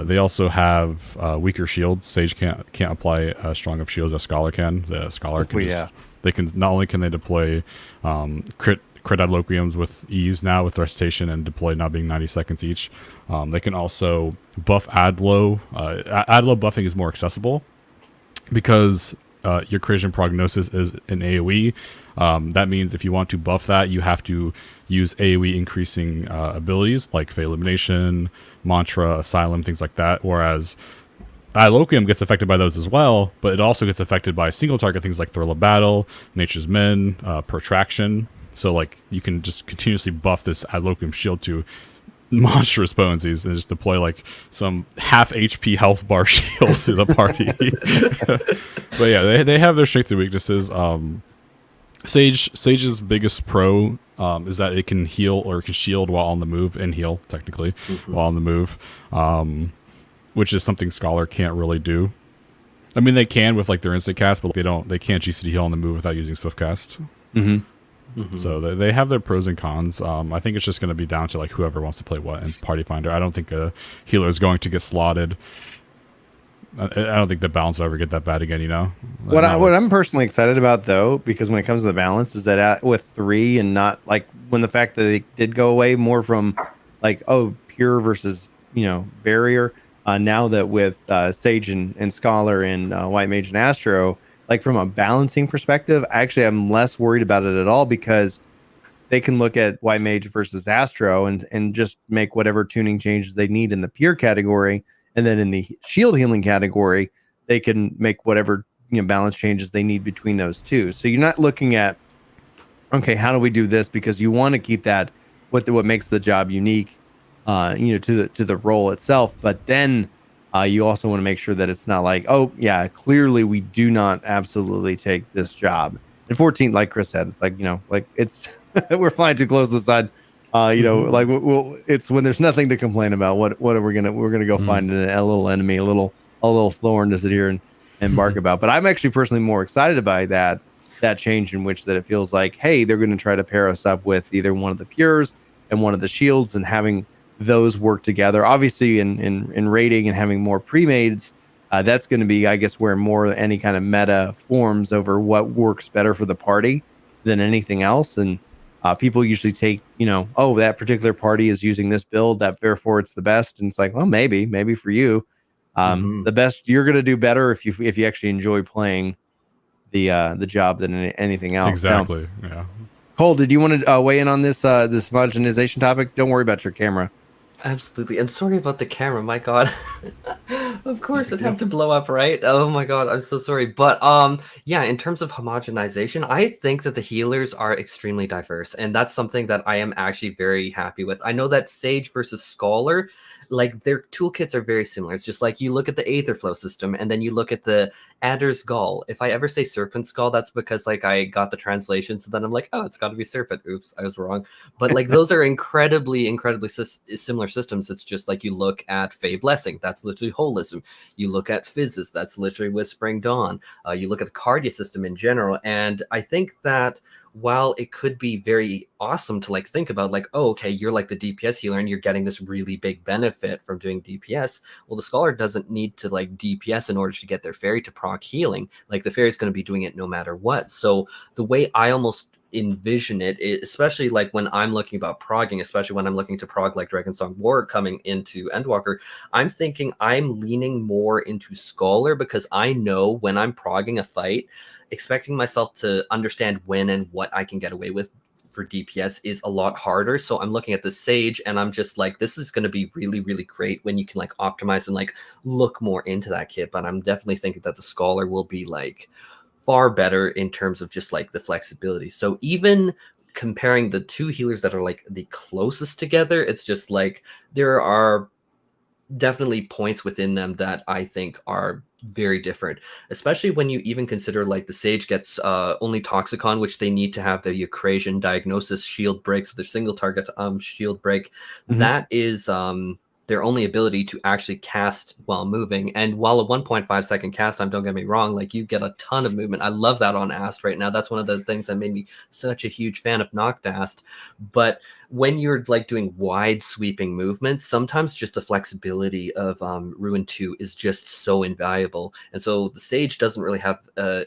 They also have weaker shields. Sage can't apply strong of shields as Scholar can. The Scholar can they can not only can they deploy crit adloquiums with ease now with recitation and deploy now being 90 seconds each. They can also buff adlo. Adlo buffing is more accessible because your creation prognosis is an AoE. That means if you want to buff that, you have to use AoE increasing abilities like Fey Elimination, Mantra, Asylum, things like that. Whereas Adloquium gets affected by those as well, but it also gets affected by single target things like Thrill of Battle, Nature's Men, Protraction. So like you can just continuously buff this Adloquium shield to monstrous potencies and just deploy like some half HP health bar shield to the party. But yeah, they have their strengths and weaknesses. Sage's biggest pro is that it can heal or it can shield while on the move, and heal technically while on the move, which is something Scholar can't really do. I mean, they can with like their instant cast, but they can't GCD heal on the move without using Swift Cast. So they have their pros and cons. I think it's just going to be down to like whoever wants to play what in Party Finder. I don't think a healer is going to get slotted. I don't think the balance will ever get that bad again. What I'm personally excited about though, because when it comes to the balance, is that with 3 and not like when the fact that they did go away more from like pure versus barrier. Now that with Sage and Scholar and White Mage and Astro. Like from a balancing perspective, actually, I'm less worried about it at all, because they can look at White Mage versus Astro and just make whatever tuning changes they need in the pure category. And then in the shield healing category, they can make whatever balance changes they need between those two. So you're not looking at, okay, how do we do this? Because you want to keep that what makes the job unique, to the role itself. But then you also want to make sure that it's not like, oh yeah, clearly we do not absolutely take this job. And 14, like Chris said, it's like, like it's we're flying too close to the sun. Like it's when there's nothing to complain about. What are we're gonna go find a little enemy, a little thorn to sit here and bark about. But I'm actually personally more excited by that change, in which that it feels like, hey, they're going to try to pair us up with either one of the pures and one of the shields, and having those work together. Obviously in raiding and having more pre-mades, that's going to be, I guess, where more any kind of meta forms over what works better for the party than anything else. And people usually take, that particular party is using this build, that therefore it's the best. And it's like, well, maybe for you, the best, you're going to do better if you actually enjoy playing the job than anything else. Exactly. Yeah. Cole, did you want to weigh in on this this homogenization topic? Don't worry about your camera. Absolutely. And sorry about the camera, my god. Of course it'd have to blow up, right? Oh my god, I'm so sorry. But yeah, in terms of homogenization, I think that the healers are extremely diverse, and that's something that I am actually very happy with. I know that Sage versus Scholar, like their toolkits are very similar. It's just like you look at the Aetherflow system and then you look at the Adder's Gall. If I ever say Serpent Skull, that's because like I got the translation, so then I'm like, oh, it's got to be Serpent. Oops, I was wrong. But like those are incredibly similar systems. It's just like you look at Fey Blessing, that's literally Holism. You look at Fizzes, that's literally Whispering Dawn. You look at the Cardia system in general, and I think that while it could be very awesome to like think about like, oh, okay, you're like the DPS healer and you're getting this really big benefit from doing DPS. Well, the Scholar doesn't need to like DPS in order to get their fairy to proc healing. Like the fairy's going to be doing it no matter what. So the way I almost envision it, especially like when I'm looking about progging, especially when I'm looking to prog like Dragonsong War coming into Endwalker, I'm thinking I'm leaning more into Scholar because I know when I'm progging a fight, expecting myself to understand when and what I can get away with for DPS is a lot harder. So I'm looking at the Sage and I'm just like, this is going to be really, really great when you can like optimize and like look more into that kit. But I'm definitely thinking that the Scholar will be like far better in terms of just like the flexibility. So even comparing the two healers that are like the closest together, it's just like there are definitely points within them that I think are very different, especially when you even consider like the Sage gets only Toxicon, which they need to have the Eucrasian diagnosis shield break, so their single target shield break. That is their only ability to actually cast while moving. And while a 1.5 second cast time, don't get me wrong, like you get a ton of movement. I love that on Ast right now. That's one of the things that made me such a huge fan of Noctast. But when you're like doing wide sweeping movements, sometimes just the flexibility of Ruin 2 is just so invaluable. And so the Sage doesn't really have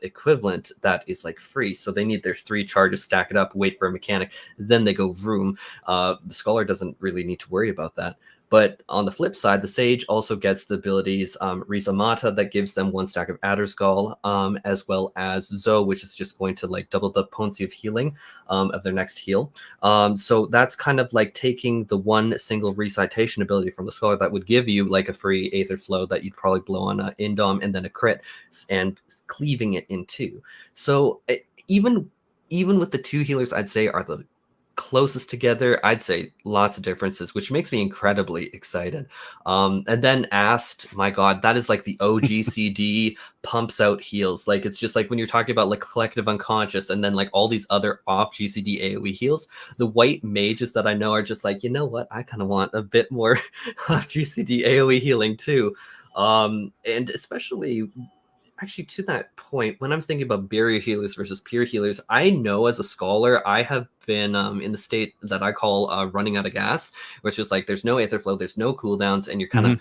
equivalent that is like free. So they need their 3 charges, stack it up, wait for a mechanic, then they go vroom. The Scholar doesn't really need to worry about that. But on the flip side, the Sage also gets the abilities Rizomata that gives them 1 stack of Adder's Gall, as well as Zoe, which is just going to like double the potency of healing of their next heal. So that's kind of like taking the one single recitation ability from the Scholar that would give you like a free Aether Flow that you'd probably blow on an Indom and then a crit, and cleaving it in 2. So even with the 2 healers, I'd say are the closest together, I'd say lots of differences, which makes me incredibly excited. And then Ast, my god, that is like the OG CD pumps out heals. Like it's just like when you're talking about like collective unconscious and then like all these other off GCD AoE heals, the white mages that I know are just like, you know what, I kind of want a bit more off GCD AoE healing too. And especially actually to that point, when I'm thinking about barrier healers versus pure healers, I know as a Scholar, I have been in the state that I call running out of gas, where it's just like there's no Aether Flow, there's no cooldowns, and you're kind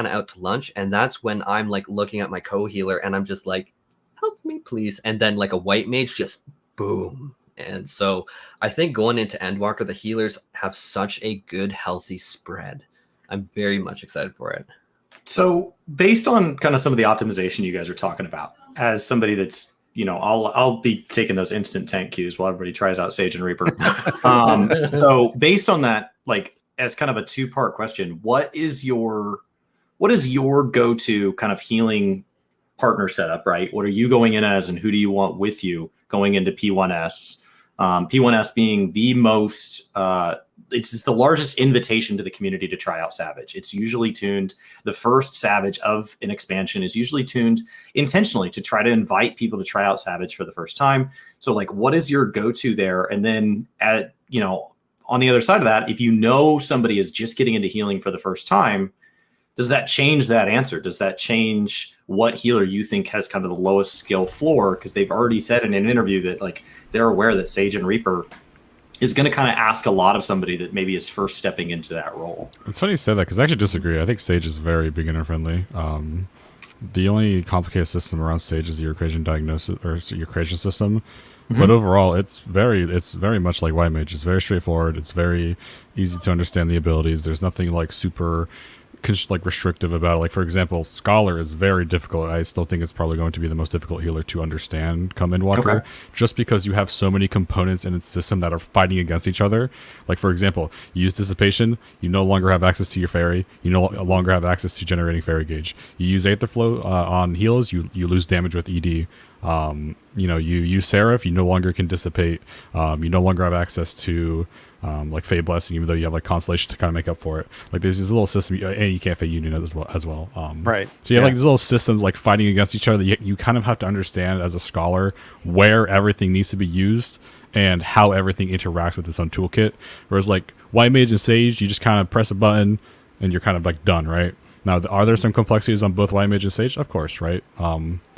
of out to lunch. And that's when I'm like looking at my co-healer and I'm just like, help me please. And then like a white mage just boom. And so I think going into Endwalker, the healers have such a good healthy spread. I'm very much excited for it. So based on kind of some of the optimization you guys are talking about, as somebody that's, you know, I'll be taking those instant tank cues while everybody tries out Sage and Reaper. So based on that, like as kind of a 2-part question, what is your go-to kind of healing partner setup, right? What are you going in as, and who do you want with you going into P1S? P1S being the most it's the largest invitation to the community to try out Savage. It's usually tuned. The first Savage of an expansion is usually tuned intentionally to try to invite people to try out Savage for the first time. So like, what is your go-to there? And then at, you know, on the other side of that, if you know somebody is just getting into healing for the first time, does that change that answer? Does that change what healer you think has kind of the lowest skill floor? Because they've already said in an interview that like they're aware that Sage and Reaper is going to kind of ask a lot of somebody that maybe is first stepping into that role. It's funny you said that because I actually disagree. I think Sage is very beginner friendly. The only complicated system around Sage is the Eucrasian diagnosis or Eucrasian system. But overall, it's very much like White Mage. It's very straightforward. It's very easy to understand the abilities. There's nothing like super like restrictive about it. Like, for example, Scholar is very difficult. I still think it's probably going to be the most difficult healer to understand come Endwalker, just because you have so many components in its system that are fighting against each other. Like, for example, you use Dissipation, you no longer have access to your fairy, you no longer have access to generating fairy gauge. You use Aetherflow on heals, you lose damage with ED. You know, you use Seraph, you no longer can dissipate. You no longer have access to like Fey Blessing, even though you have like Constellation to kind of make up for it. Like, there's this little system, and you can't Fey Union as well. Right. So you have like these little systems like fighting against each other. You kind of have to understand as a scholar where everything needs to be used and how everything interacts with its own toolkit. Whereas like White Mage and Sage, you just kind of press a button and you're kind of like done, right? Now, are there some complexities on both White Mage and Sage? Of course, right?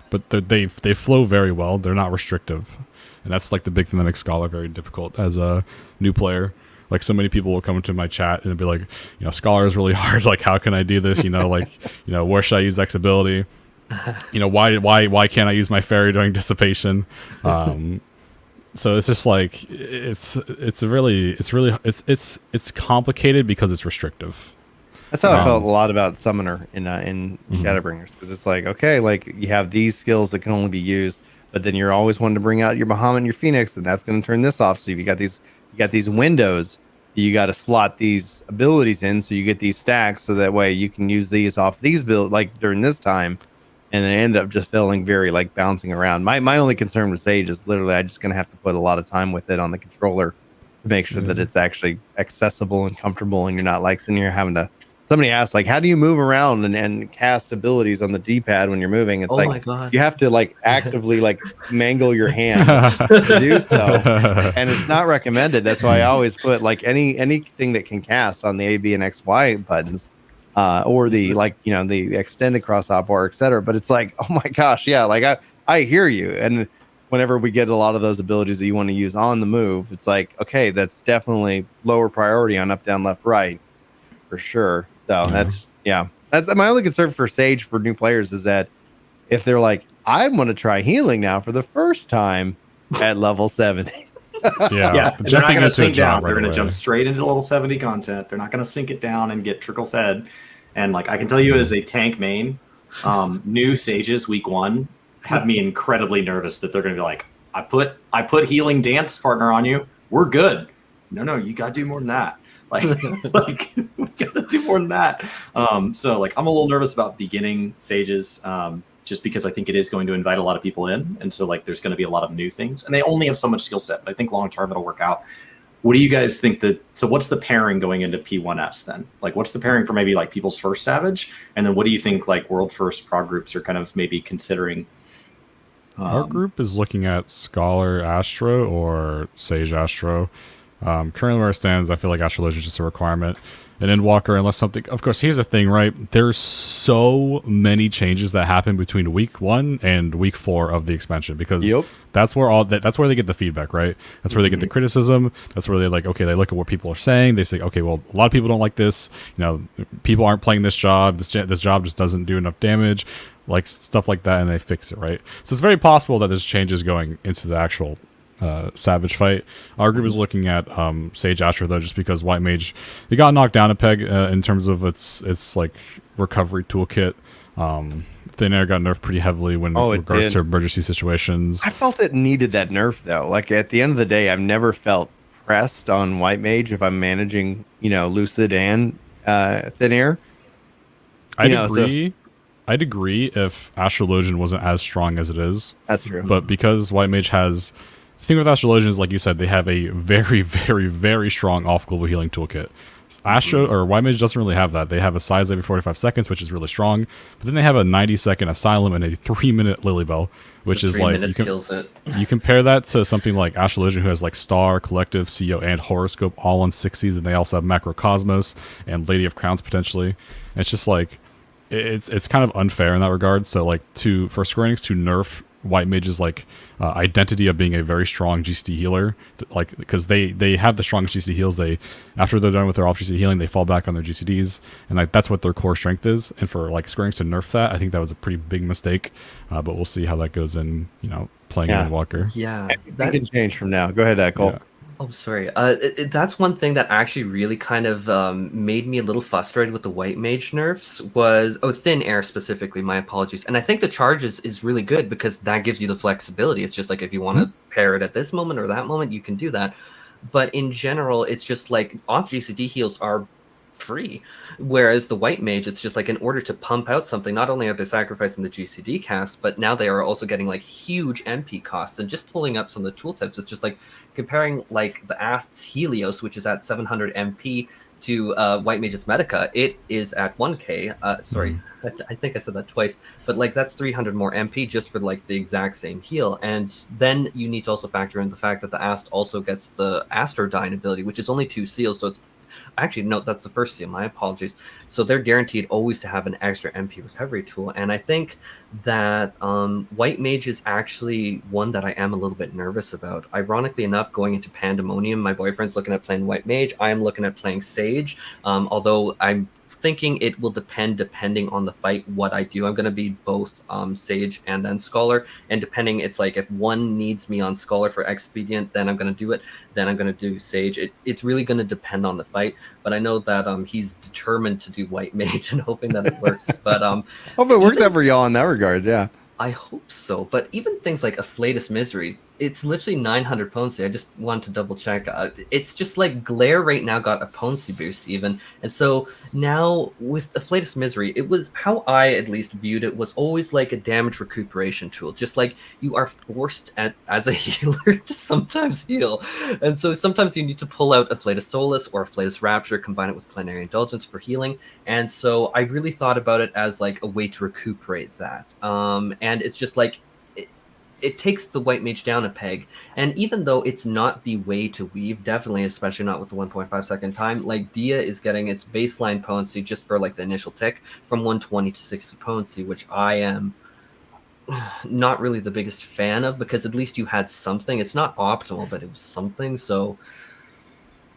But they flow very well. They're not restrictive. And that's like the big thing that makes Scholar very difficult as a new player. Like, so many people will come into my chat and be like, you know, Scholar is really hard. Like, how can I do this? You know, like, you know, where should I use X ability? You know, why can't I use my fairy during Dissipation? So it's just like it's complicated because it's restrictive. That's how I felt a lot about Summoner in Shadowbringers, because it's like, okay, like you have these skills that can only be used, but then you're always wanting to bring out your Bahamut and your Phoenix, and that's going to turn this off. So if you got these windows, you got to slot these abilities in so you get these stacks, so that way you can use these off these builds like during this time, and then end up just feeling very like bouncing around. My only concern with Sage is literally I'm just going to have to put a lot of time with it on the controller to make sure that it's actually accessible and comfortable, and you're not like sitting here having to. Somebody asked, like, how do you move around and cast abilities on the D-pad when you're moving? It's my God. You have to like actively like mangle your hand to do so, and it's not recommended. That's why I always put like anything that can cast on the A, B, and X, Y buttons, or the like, you know, the extended cross op bar, etc. But it's like, oh my gosh, yeah, like I hear you. And whenever we get a lot of those abilities that you want to use on the move, it's like, okay, that's definitely lower priority on up, down, left, right, for sure. So that's my only concern for Sage for new players, is that if they're like, I want to try healing now for the first time at level 70. Yeah. They're not going to sink down. They're going to jump straight into level 70 content. They're not going to sink it down and get trickle fed. And like, I can tell you as a tank main, new Sages week 1 have me incredibly nervous that they're going to be like, I put healing dance partner on you. We're good. No, you got to do more than that. Like we gotta do more than that. So like, I'm a little nervous about beginning Sages, just because I think it is going to invite a lot of people in, and so like there's going to be a lot of new things, and they only have so much skill set. But I think long term it'll work out. What do you guys think so what's the pairing going into P1S then? Like, what's the pairing for maybe like people's first Savage, and then what do you think like world first prog groups are kind of maybe considering? Our group is looking at Scholar Astro or Sage Astro. Currently where it stands, I feel like Astrologian is just a requirement. And Endwalker, unless something... Of course, here's the thing, right? There's so many changes that happen between week 1 and week 4 of the expansion, because that's where that's where they get the feedback, right? That's where they get the criticism. That's where they like, okay, they look at what people are saying. They say, okay, well, a lot of people don't like this. You know, people aren't playing this job. This job just doesn't do enough damage. Like, stuff like that, and they fix it, right? So it's very possible that there's changes going into the actual... Savage fight. Our group is looking at Sage Astro, though, just because White Mage, it got knocked down a peg in terms of its like recovery toolkit. Thin Air got nerfed pretty heavily when regards to emergency situations. I felt it needed that nerf though. Like, at the end of the day, I've never felt pressed on White Mage if I'm managing, you know, Lucid and Thin Air. I'd agree if Astrologian wasn't as strong as it is. That's true. But because White Mage has... The thing with Astrologian is, like you said, they have a very, very, very strong off-global healing toolkit. Astro or White Mage doesn't really have that. They have a size every 45 seconds, which is really strong. But then they have a 90-second Asylum and a 3-minute Lilybell, which is like... kills it. You compare that to something like Astrologian, who has like Star, Collective, CEO, and Horoscope all on 60s, and they also have Macrocosmos and Lady of Crowns potentially. And it's just like... It's kind of unfair in that regard. So like for Square Enix to nerf White Mage's like identity of being a very strong GCD healer, like, because they have the strongest GCD heals. After they're done with their off GCD healing, they fall back on their GCDs, and like that's what their core strength is. And for like Square Enix to nerf that, I think that was a pretty big mistake. But we'll see how that goes in, you know, playing Endwalker. Yeah, that can change from now. Go ahead, Cole. Oh, sorry. That's one thing that actually really kind of made me a little frustrated with the white mage nerfs was, thin air specifically, my apologies. And I think the charge is really good because that gives you the flexibility. It's just like if you want to pair it at this moment or that moment, you can do that. But in general, it's just like off GCD heals are free, whereas the white mage, it's just like in order to pump out something, not only are they sacrificing the GCD cast, but now they are also getting like huge MP costs. And just pulling up some of the tooltips, it's just like comparing like the Ast's Helios, which is at 700 MP, to white mage's Medica. It is at 1k. Sorry, I think I said that twice, but like that's 300 more MP just for like the exact same heal. And then you need to also factor in the fact that the Ast also gets the Astrodyne ability, which is only 2 seals, so it's actually, no, that's the first seal. My apologies. So they're guaranteed always to have an extra MP recovery tool. And I think that White Mage is actually one that I am a little bit nervous about. Ironically enough, going into Pandemonium, my boyfriend's looking at playing White Mage. I am looking at playing Sage, although I'm thinking it will depending on the fight what I do. I'm going to be both Sage and then Scholar, and depending, it's like if one needs me on Scholar for Expedient, then I'm going to do it, then I'm going to do Sage. It's really going to depend on the fight, but I know that he's determined to do White Mage and hoping that it works. But hope it works out for y'all in that regards. Yeah, I hope so. But even things like Afflatus Misery, it's literally 900 potency. I just wanted to double check. It's just like Glare right now got a potency boost even. And so now with Afflatus Misery, it was how I at least viewed it was always like a damage recuperation tool. Just like you are forced as a healer to sometimes heal. And so sometimes you need to pull out Afflatus Solus or Afflatus Rapture, combine it with Plenary Indulgence for healing. And so I really thought about it as like a way to recuperate that. And it's just like, it takes the white mage down a peg, and even though it's not the way to weave, definitely, especially not with the 1.5 second time, like Dia is getting its baseline potency just for like the initial tick from 120 to 60 potency, which I am not really the biggest fan of, because at least you had something. It's not optimal, but it was something. So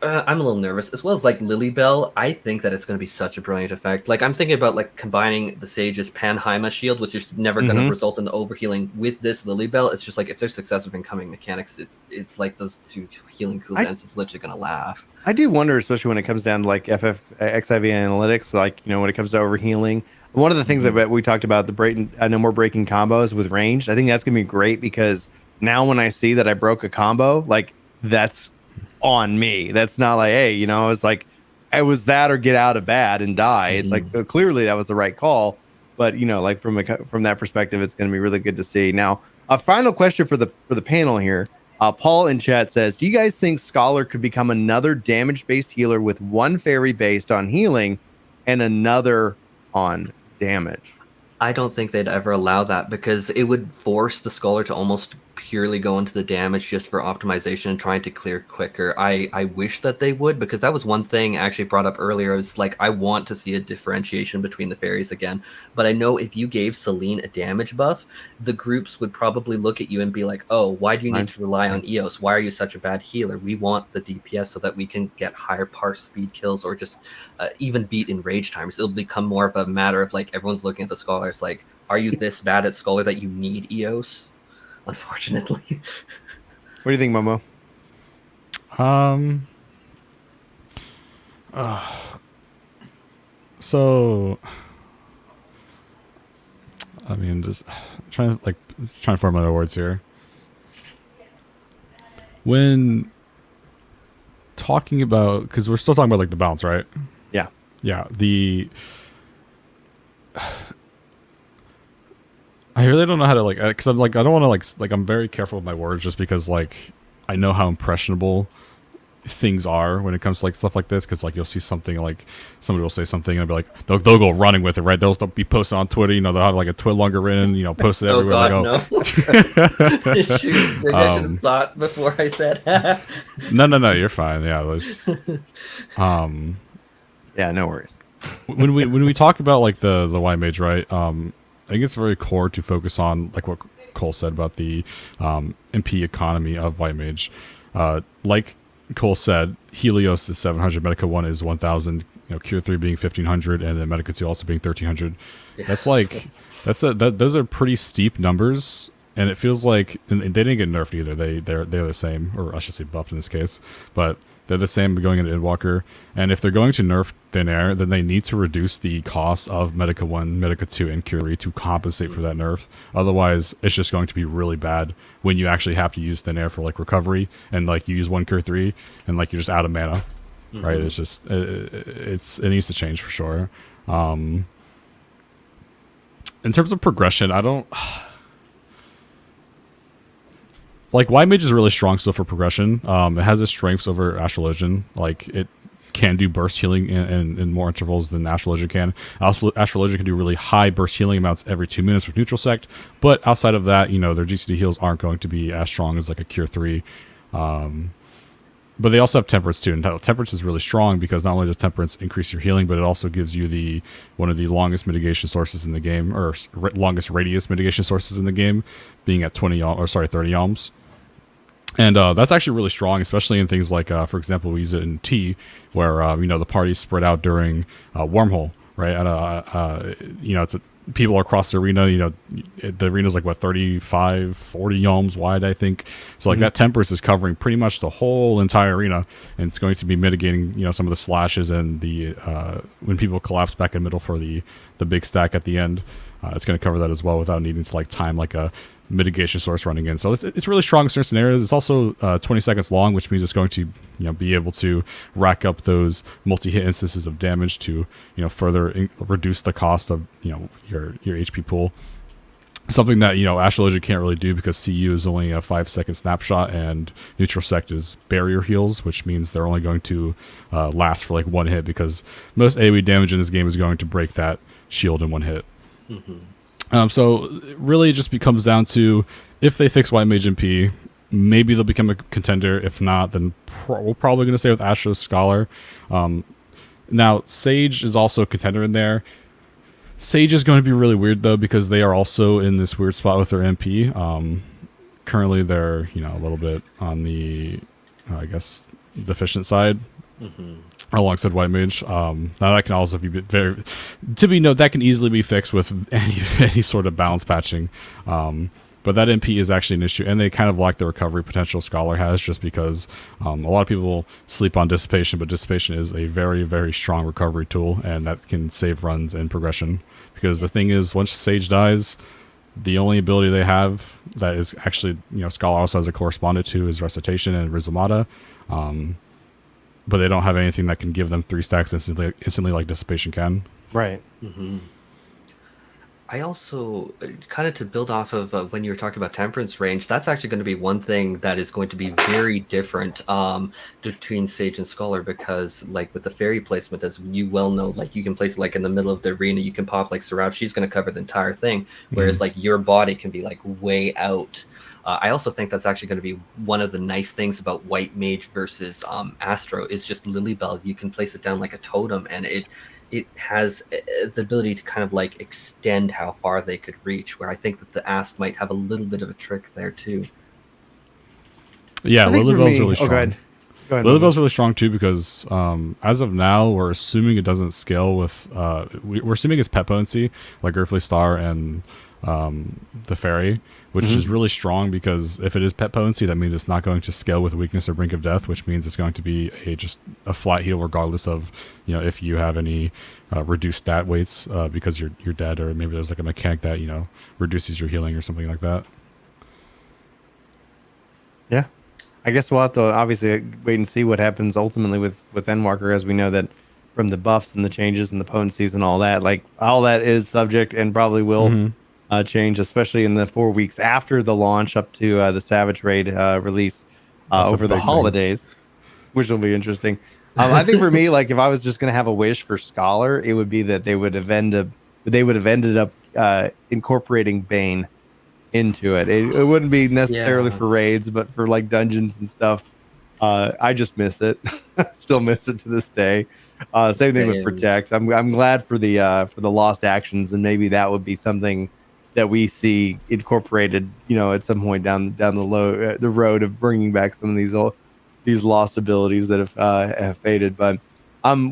I'm a little nervous, as well as like Lilybell. I think that it's going to be such a brilliant effect. Like I'm thinking about like combining the Sage's Panheima shield, which is never going to result in the overhealing, with this Lilybell. It's just like if there's successive incoming mechanics, it's like those two healing cooldowns. It's literally going to laugh. I do wonder, especially when it comes down to like FFXIV analytics, like, you know, when it comes to overhealing. One of the things that we talked about, no more breaking combos with ranged. I think that's going to be great, because now when I see that I broke a combo, like that's on me. That's not like, hey, you know, it's like it was that or get out of bad and die. It's like clearly that was the right call, but you know, like from that perspective, it's going to be really good to see. Now, a final question for the panel here. Paul in chat says, do you guys think Scholar could become another damage based healer with one fairy based on healing and another on damage? I don't think they'd ever allow that, because it would force the Scholar to almost purely go into the damage just for optimization and trying to clear quicker. I wish that they would, because that was one thing I actually brought up earlier. It's like, I want to see a differentiation between the fairies again, but I know if you gave Celine a damage buff, the groups would probably look at you and be like, oh, why do you need to rely on Eos? Why are you such a bad healer? We want the DPS so that we can get higher parse speed kills, or just even beat in rage times. It'll become more of a matter of like, everyone's looking at the Scholars like, are you this bad at Scholar that you need Eos? Unfortunately. What do you think, Momo? So I mean, just trying to form my words here. When talking about, because we're still talking about like the balance, right? Yeah. I really don't know how to like, because I'm like, I don't want to like I'm very careful with my words, just because like I know how impressionable things are when it comes to like stuff like this, because like you'll see something, like somebody will say something and I'll be like, they'll go running with it, right? They'll be posted on Twitter, you know, they'll have like a Twilonger written, you know, posted everywhere. God, no. Shoot, maybe I should have thought before I said. No, you're fine. Yeah, yeah, no worries. When we talk about like the white mage, right? I think it's very core to focus on like what Cole said about the MP economy of white mage. Like Cole said, Helios is 700, Medica 1 is 1000, you know, Cure 3 being 1500, and then Medica 2 also being 1300. Yeah. That's like those are pretty steep numbers, and it feels like and they didn't get nerfed either. They're the same, or I should say buffed in this case, but they're the same going into Endwalker. And if they're going to nerf Thin Air, then they need to reduce the cost of Medica 1, Medica 2, and Cure 3 to compensate for that nerf. Otherwise, it's just going to be really bad when you actually have to use Thin Air for like recovery, and like you use 1 Cure 3, and like you're just out of mana. Right? It's just it needs to change for sure. In terms of progression, I don't like White Mage is really strong still for progression. It has its strengths over Astrologian. Like it can do burst healing in more intervals than Astrologian can. Also, Astrologian can do really high burst healing amounts every 2 minutes with neutral sect. But outside of that, you know, their GCD heals aren't going to be as strong as like a Cure 3. But they also have Temperance too, and Temperance is really strong because not only does Temperance increase your healing, but it also gives you one of the longest mitigation sources in the game, or longest radius mitigation sources in the game, being at 30 yalms. And that's actually really strong, especially in things like, for example, we use it in T, where the party's spread out during Wormhole, right? And people are across the arena. The arena's like 35, 40 yalms wide, I think. So like that Temperance is covering pretty much the whole entire arena, and it's going to be mitigating some of the slashes and the when people collapse back in the middle for the big stack at the end. It's going to cover that as well without needing to like time like a mitigation source running in. So it's really strong in certain scenarios. It's also 20 seconds long, which means it's going to be able to rack up those multi-hit instances of damage to further reduce the cost of your HP pool. Something that Astrologian can't really do because CU is only a 5-second snapshot, and neutral sect is barrier heals, which means they're only going to last for like 1 hit, because most AoE damage in this game is going to break that shield in 1 hit. So it really just becomes down to, if they fix White Mage MP, maybe they'll become a contender. If not, then we're probably going to stay with Astro Scholar. Now, Sage is also a contender in there. Sage is going to be really weird, though, because they are also in this weird spot with their MP. Currently, they're a little bit on the, I guess, deficient side. Alongside White Mage. Now that can also be that can easily be fixed with any sort of balance patching. But that MP is actually an issue, and they kind of lack the recovery potential Scholar has, just because a lot of people sleep on Dissipation, but Dissipation is a very, very strong recovery tool, and that can save runs and progression. Because the thing is, once Sage dies, the only ability they have that is actually, Scholar also has a correspondent to is Recitation and Rizomata. But they don't have anything that can give them 3 stacks instantly like Dissipation can. Right. I also, kind of to build off of when you were talking about Temperance range, that's actually going to be one thing that is going to be very different between Sage and Scholar, because like with the fairy placement, as you well know, like you can place it like in the middle of the arena, you can pop like Surround, she's going to cover the entire thing, whereas like your body can be like way out. I also think that's actually going to be one of the nice things about White Mage versus Astro is just Lilybell. You can place it down like a totem, and it has the ability to kind of like extend how far they could reach, where I think that the Ask might have a little bit of a trick there too. Yeah, Lilybell's really strong. Go ahead. Lilybell's really strong too, because as of now, we're assuming it doesn't scale with we're assuming it's pet potency, like Earthly Star and the Fairy, which is really strong, because if it is pet potency, that means it's not going to scale with weakness or brink of death, which means it's going to be just a flat heal regardless of if you have any reduced stat weights because you're dead, or maybe there's like a mechanic that reduces your healing or something like that. Yeah, I guess we'll have to obviously wait and see what happens ultimately with Endwalker, as we know that from the buffs and the changes and the potencies and all that, like all that is subject and probably will change, especially in the 4 weeks after the launch up to the Savage Raid release over the holidays, which will be interesting. I think for me, like if I was just going to have a wish for Scholar, it would be that they would have ended up incorporating Bane into it. It wouldn't be necessarily for raids, but for like dungeons and stuff. I just miss it. Still miss it to this day. Same thing with Protect. I'm glad for the lost actions, and maybe that would be something that we see incorporated, at some point down the road of bringing back some of these lost abilities that have faded. But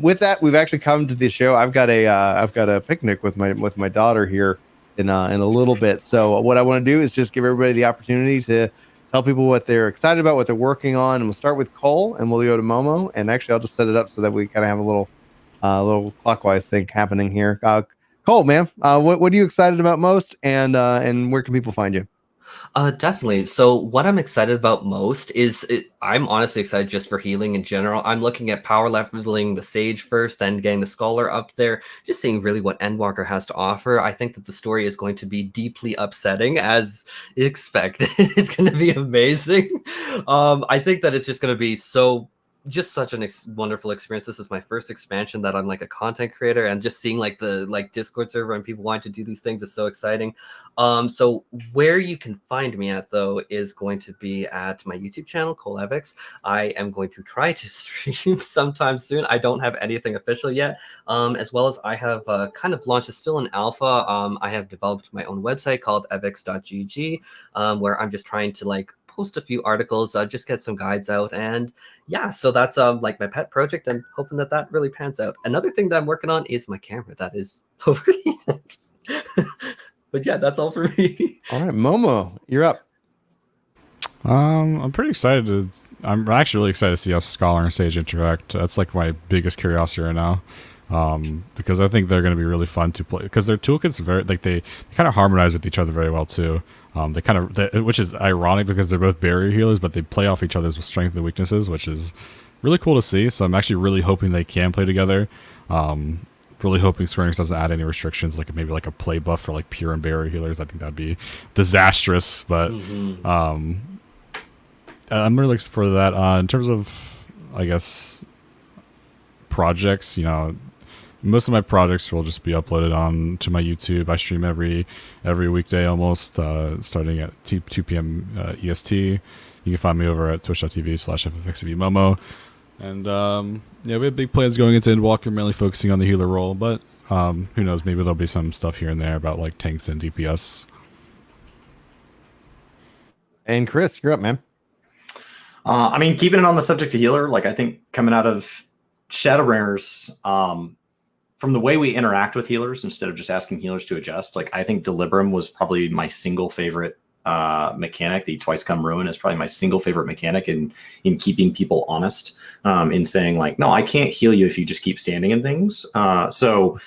with that, we've actually come to the show. I've got a picnic with my daughter here in a little bit. So what I want to do is just give everybody the opportunity to tell people what they're excited about, what they're working on. And we'll start with Cole, and we'll go to Momo. And actually, I'll just set it up so that we kind of have a little clockwise thing happening here. Cole, man, what are you excited about most, and where can people find you? Definitely. So what I'm excited about most is I'm honestly excited just for healing in general. I'm looking at power leveling the Sage first, then getting the Scholar up there, just seeing really what Endwalker has to offer. I think that the story is going to be deeply upsetting as expected. It's going to be amazing. I think that it's just going to be just such an wonderful experience. This is my first expansion that I'm like a content creator, and just seeing like the Discord server and people wanting to do these things is so exciting. So where you can find me at though is going to be at my YouTube channel, Collabs. I am going to try to stream sometime soon. I don't have anything official yet. As well as I have kind of launched, it's still in alpha. I have developed my own website called FFXIV, where I'm just trying to like post a few articles, just get some guides out, and yeah, so that's like my pet project, and hoping that really pans out. Another thing that I'm working on is my camera that is overheated. But yeah, that's all for me. All right, Momo, you're up. I'm pretty excited I'm actually really excited to see how Scholar and Sage interact. That's like my biggest curiosity right now. Because I think they're going to be really fun to play, because their toolkits are very like they kind of harmonize with each other very well too. They kind of, which is ironic because they're both barrier healers, but they play off each other's strengths and weaknesses, which is really cool to see. So I'm actually really hoping they can play together. Really hoping Square Enix doesn't add any restrictions, like maybe like a play buff for like pure and barrier healers. I think that'd be disastrous. But I'm really looking for that. In terms of, I guess, projects, most of my projects will just be uploaded on to my YouTube. I stream every weekday almost, starting at 2 p.m. EST. You can find me over at twitch.tv/FFXIV And we have big plans going into Endwalker, mainly focusing on the healer role. But who knows? Maybe there'll be some stuff here and there about like tanks and DPS. And Chris, you're up, man. I mean, keeping it on the subject of healer, like I think coming out of Shadowbringers, from the way we interact with healers, instead of just asking healers to adjust, like I think Deliberum was probably my single favorite mechanic. The Twice Come Ruin is probably my single favorite mechanic in keeping people honest, in saying like, no, I can't heal you if you just keep standing in things. So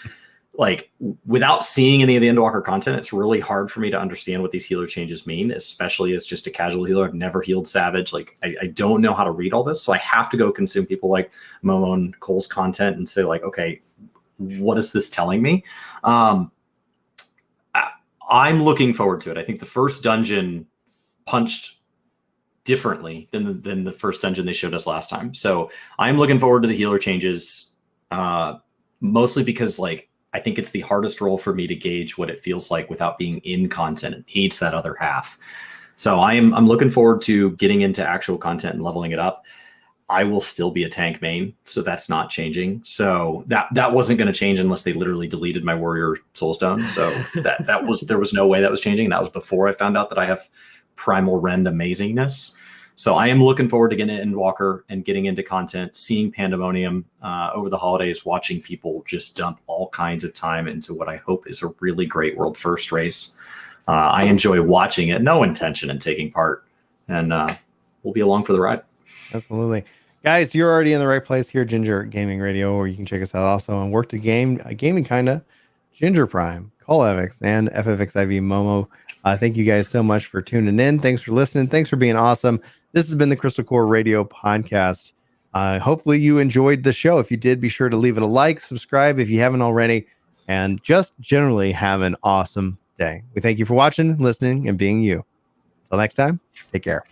like without seeing any of the Endwalker content, it's really hard for me to understand what these healer changes mean, especially as just a casual healer. I've never healed Savage. Like I don't know how to read all this. So I have to go consume people like Momo and Cole's content and say like, okay, what is this telling me? I'm looking forward to it. I think the first dungeon punched differently than the first dungeon they showed us last time. So I'm looking forward to the healer changes, mostly because like I think it's the hardest role for me to gauge what it feels like without being in content. It needs that other half. So I'm looking forward to getting into actual content and leveling it up. I will still be a tank main, so that's not changing. So that wasn't going to change unless they literally deleted my Warrior Soulstone. So there was no way that was changing. And that was before I found out that I have Primal Rend amazingness. So I am looking forward to getting into Endwalker and getting into content, seeing Pandemonium over the holidays, watching people just dump all kinds of time into what I hope is a really great world first race. I enjoy watching it, no intention in taking part, and we'll be along for the ride. Absolutely. Guys, you're already in the right place here, Ginger Gaming Radio, or you can check us out also on Work to Game, Gaming Kinda, Ginger Prime, Collabs, and FFXIV Momo. Thank you guys so much for tuning in. Thanks for listening. Thanks for being awesome. This has been the Crystal Core Radio Podcast. Hopefully you enjoyed the show. If you did, be sure to leave it a like, subscribe if you haven't already, and just generally have an awesome day. We thank you for watching, listening, and being you. Until next time, take care.